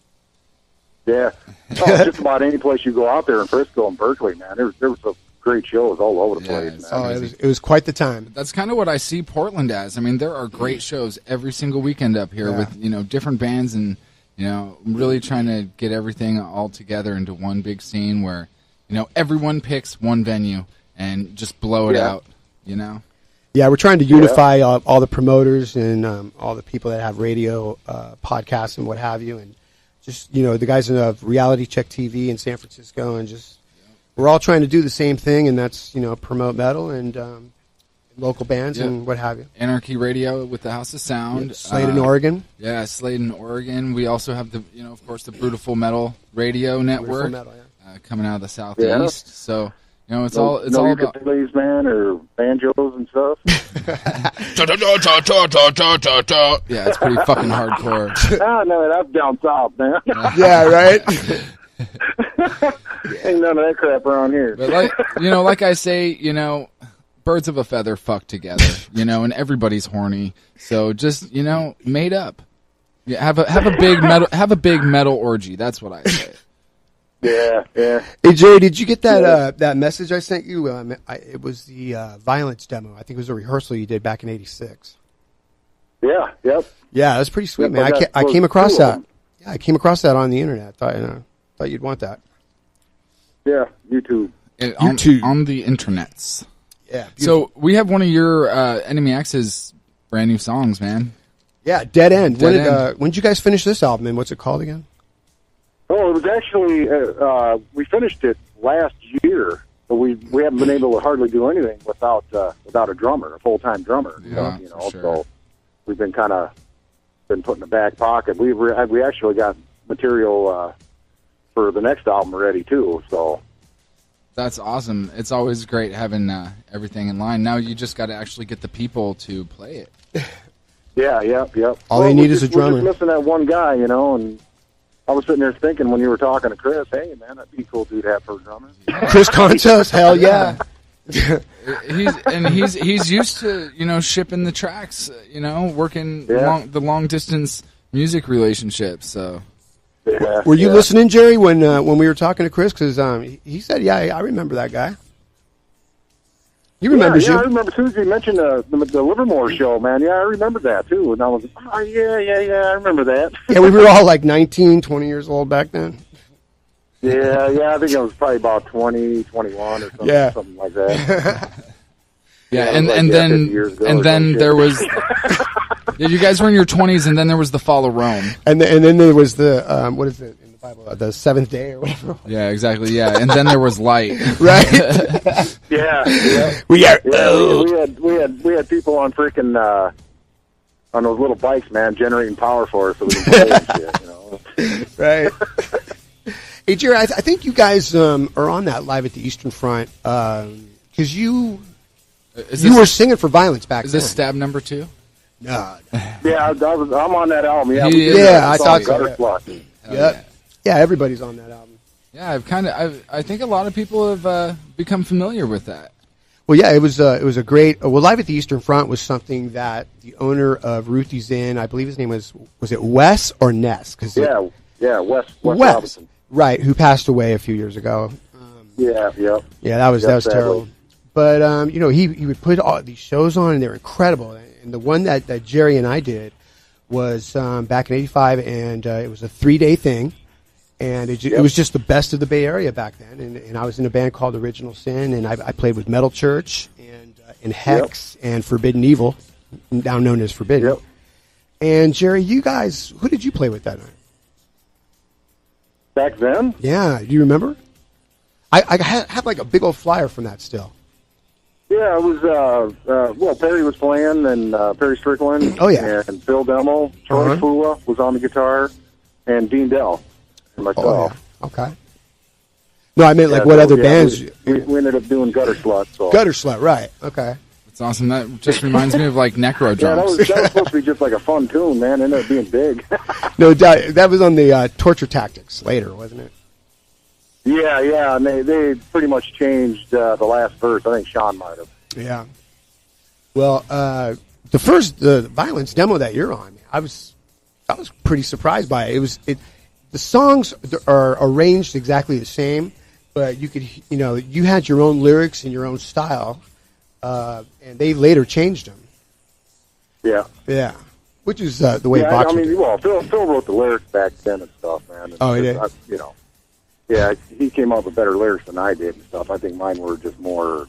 Yeah. Just about any place you go out there in Frisco and Berkeley, man. There was some great shows all over the place, man. It was quite the time. That's kind of what I see Portland as. I mean, there are great shows every single weekend up here with, different bands and, really trying to get everything all together into one big scene where, everyone picks one venue and just blow it out, Yeah, we're trying to unify all the promoters and all the people that have radio, podcasts and what have you, and just, the guys in Reality Check TV in San Francisco, and just we're all trying to do the same thing, and that's, promote metal and local bands and what have you. Anarchy Radio with the House of Sound. Sladen, Oregon. Yeah, Sladen, Oregon. We also have the, of course, the Brutiful Metal Radio Network coming out of the Southeast. So, it's all about ukuleles, man, or banjos and stuff. Yeah, it's pretty fucking hardcore. No, that's down south, man. Yeah, right. Ain't none of that crap around here. But like I say, birds of a feather fuck together, and everybody's horny. So just, made up. Yeah, have a big metal orgy. That's what I say. Yeah. Hey, Jerry, did you get that that message I sent you? It was the Vio-lence demo. I think it was a rehearsal you did back in '86. Yeah, yep. Yeah, that's pretty sweet, man. I came across that. Yeah, I came across that on the internet. Thought you'd want that. Yeah, YouTube. On the internets. Yeah. So we have one of your Enemy X's brand new songs, man. Yeah, Dead End. Dead When did you guys finish this album, and what's it called again? Oh, it was actually we finished it last year, but we haven't been able to hardly do anything without a drummer, a full-time drummer. Yeah, you know, for sure. so we've been kind of put in the back pocket. We actually got material for the next album ready too. So That's awesome. It's always great having everything in line. Now you just got to actually get the people to play it. Yep. All you need is a drummer. We're just missing that one guy, you know, and I was sitting there thinking when you were talking to Chris, hey, man, that'd be a cool dude to have for a drummer. Chris Kontos, hell yeah. he's used to, you know, shipping the tracks, you know, working the long distance music relationship. So, were you listening, Jerry, when we were talking to Chris? Because he said, "Yeah, I remember that guy." He remembers you. I remember as soon as he mentioned the Livermore show, man. Yeah, I remember that too. And I was, I remember that. Yeah, we were all like 19, 20 years old back then. Yeah, I think I was probably about 20, 21 or something, something like that. and then there was you guys were in your 20s, and then there was the fall of Rome, and then there was the what is it in the Bible, the seventh day or whatever. Yeah, exactly. Yeah, and then there was light, right? Yeah. We are we had people on freaking on those little bikes, man, generating power for us so we can play and shit, you know. Right. Hey, Jerry, I think you guys are on that live at the Eastern Front because you were singing for Vio-lence back then. Is this Stab number 2? No. Yeah, I'm on that album. Yeah, I thought so. Yeah, everybody's on that album. Yeah, I think a lot of people have become familiar with that. Well, yeah, it was a great. Live at the Eastern Front was something that the owner of Ruthie's Inn, I believe his name was it Wes or Ness? Wes Robinson. Right, who passed away a few years ago. Yeah, that was terrible. But you know, he would put all these shows on, and they were incredible. And the one that Jerry and I did was back in '85, and it was a 3-day thing, and it was just the best of the Bay Area back then. And I was in a band called Original Sin, and I played with Metal Church and Hex and Forbidden Evil, now known as Forbidden. Yep. And Jerry, you guys, who did you play with that night? Back then? Yeah, do you remember? I have like a big old flyer from that still. Yeah, it was, Perry was playing, and Perry Strickland. Oh, yeah. And Phil Demo, Troy Fula was on the guitar, and Dean Dell, and myself. Oh, yeah. Okay. No, I meant like what other bands? We ended up doing Gutter Slut. So. Gutter Slut, right. Okay. That's awesome. That just reminds me of like Necro Drums. Yeah, that was supposed to be just like a fun tune, man. It ended up being big. No, that was on the Torture Tactics later, wasn't it? Yeah, and they pretty much changed the last verse. I think Sean might have. Yeah. Well, the Vio-lence demo that you're on, I was pretty surprised by it. The songs are arranged exactly the same, but you had your own lyrics and your own style, and they later changed them. Yeah. Yeah. Which is the way Boxer did. Phil wrote the lyrics back then and stuff, man. And he did? Yeah, he came up with better lyrics than I did and stuff. I think mine were just more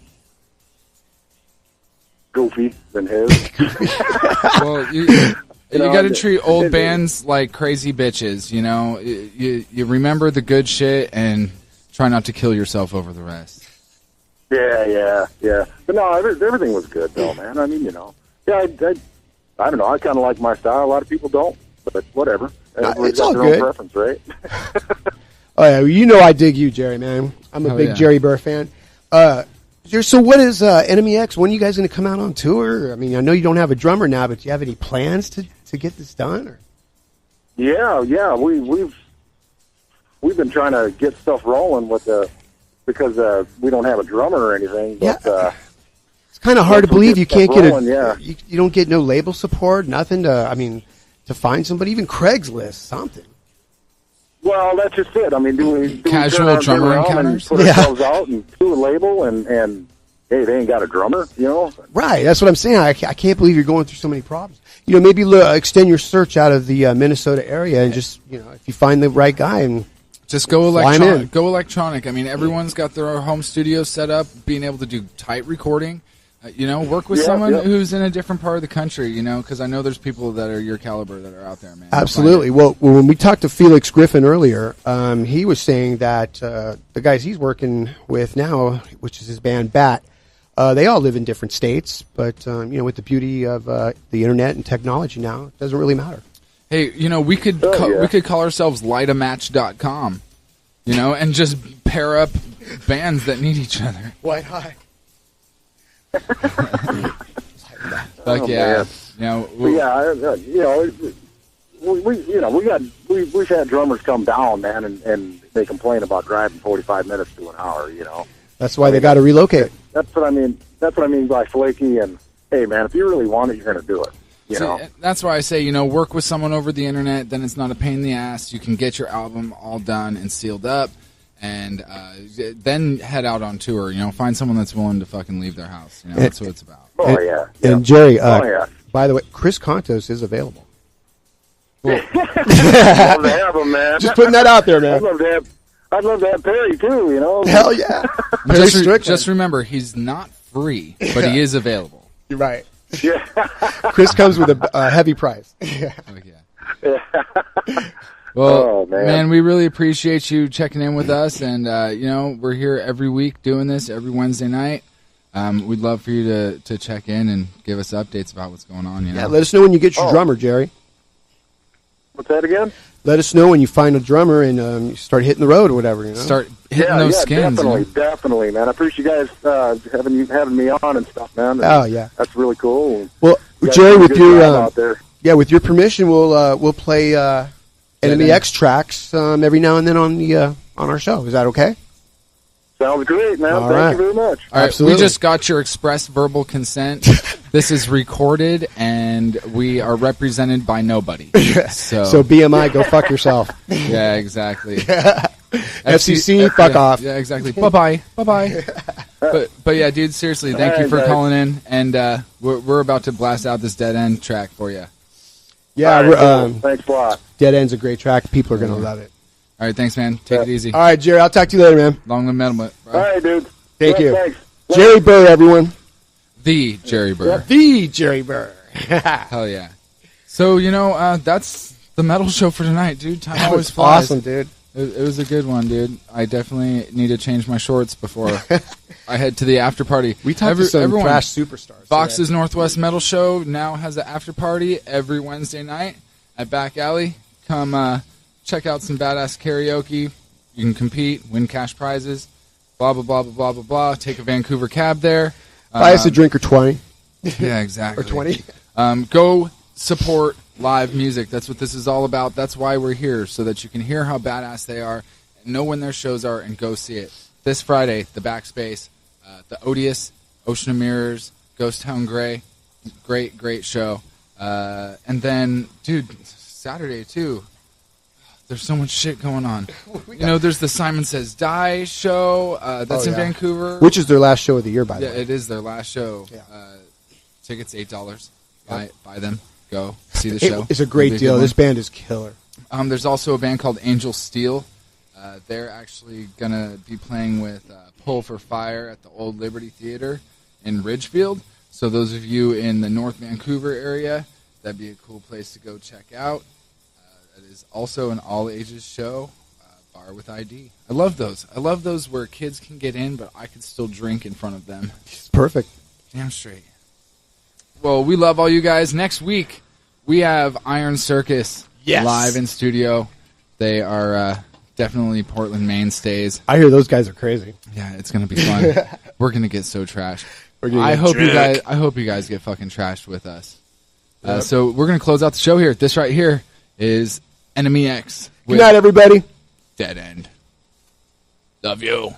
goofy than his. Well, you got to treat old bands like crazy bitches, you know? You remember the good shit and try not to kill yourself over the rest. Yeah. But no, everything was good, though, man. I mean, I don't know. I kind of like my style. A lot of people don't, but whatever. Everybody's got their own preference, right? Oh, yeah, I dig you, Jerry, man. I'm a big Jerry Birr fan. So what is Enemy X? When are you guys going to come out on tour? I mean, I know you don't have a drummer now, but do you have any plans to get this done? Or? Yeah. We've been trying to get stuff rolling because we don't have a drummer or anything. But, it's kind of hard to believe you can't get you don't get no label support, nothing to find somebody, even Craigslist, something. Well, that's just it. I mean, do we casual drummer encounters? Put ourselves out and do a label and hey, they ain't got a drummer, Right, that's what I'm saying. I can't believe you're going through so many problems. Maybe extend your search out of the Minnesota area and just, if you find the right guy and just go electronic. Go electronic. I mean, everyone's got their home studio set up, being able to do tight recording. Work with someone who's in a different part of the country, because I know there's people that are your caliber that are out there, man. Absolutely. Well, when we talked to Felix Griffin earlier, he was saying that the guys he's working with now, which is his band Bat, they all live in different states, but with the beauty of the internet and technology now, it doesn't really matter. Hey, we could call ourselves lightamatch.com, and just pair up bands that need each other. White high. Fuck yeah. We've had drummers come down, man, and they complain about driving 45 minutes to an hour. That's why they got to relocate. That's what I mean. That's what I mean by flaky. And hey, man, if you really want it, you're going to do it. That's why I say, work with someone over the internet. Then it's not a pain in the ass. You can get your album all done and sealed up, and then head out on tour. Find someone that's willing to fucking leave their house. That's what it's about. And Jerry, by the way, Chris Kontos is available. Cool. I'd love to have him, man. Just putting that out there, man. I'd love to have Perry too. Hell yeah. Just remember, he's not free, but he is available. You're right. Yeah. Chris comes with a heavy price. Yeah. Well, man, we really appreciate you checking in with us, and we're here every week doing this every Wednesday night. We'd love for you to check in and give us updates about what's going on. Yeah, let us know when you get your drummer, Jerry. What's that again? Let us know when you find a drummer and you start hitting the road or whatever. Start hitting those skins. Definitely, man. I appreciate you guys having me on and stuff, man. Oh yeah, that's really cool. Well, Jerry, with your permission, we'll play Enemy X tracks every now and then on our show. Is that okay? Sounds great, man. Thank you very much. All right, Absolutely. we just got your express verbal consent. This is recorded, and we are represented by nobody. So BMI, go fuck yourself. Yeah, exactly. FCC, fuck off. Yeah, exactly. Bye-bye. Bye-bye. But yeah, dude, seriously, thank you for calling in, and we're about to blast out this Dead End track for you. Yeah, thanks a lot. Dead End's a great track. People are going to love it. All right, thanks, man. Take it easy. All right, Jerry, I'll talk to you later, man. Long live metal. All right, dude. Thank you. Thanks. Jerry Birr, everyone. The Jerry Birr. The Jerry Birr. Hell yeah. So, that's the metal show for tonight, dude. Time That always was flies. awesome, dude. It was a good one, dude. I definitely need to change my shorts before I head to the after party. We talked to some trash superstars. Fox's Northwest Metal Show now has an after party every Wednesday night at Back Alley. Come check out some badass karaoke. You can compete, win cash prizes, blah, blah, blah, blah, blah, blah, blah. Take a Vancouver cab there. Buy us a drink or 20. Yeah, exactly. Or 20. Go support live music. That's what this is all about. That's why we're here, so that you can hear how badass they are, and know when their shows are, and go see it. This Friday, the Backspace, the Odious, Ocean of Mirrors, Ghost Town Grey. Great, great show. And then, dude, Saturday, too. There's so much shit going on. There's the Simon Says Die show. That's in Vancouver. Which is their last show of the year, by the way. Yeah, it is their last show. Yeah. Tickets $8. Buy them. Go see the show. It's a great deal. This band is killer. There's also a band called Angel Steel. They're actually going to be playing with Pull for Fire at the Old Liberty Theater in Ridgefield. So those of you in the North Vancouver area, that'd be a cool place to go check out. It is also an all-ages show, bar with ID. I love those. I love those where kids can get in, but I can still drink in front of them. It's perfect. Damn straight. Well, we love all you guys. Next week, we have Iron Circus live in studio. They are definitely Portland mainstays. I hear those guys are crazy. Yeah, it's going to be fun. We're going to get so trashed. I hope you guys get fucking trashed with us. Yep. So we're going to close out the show here. This right here is Enemy X. Good night, everybody. Dead End. Love you.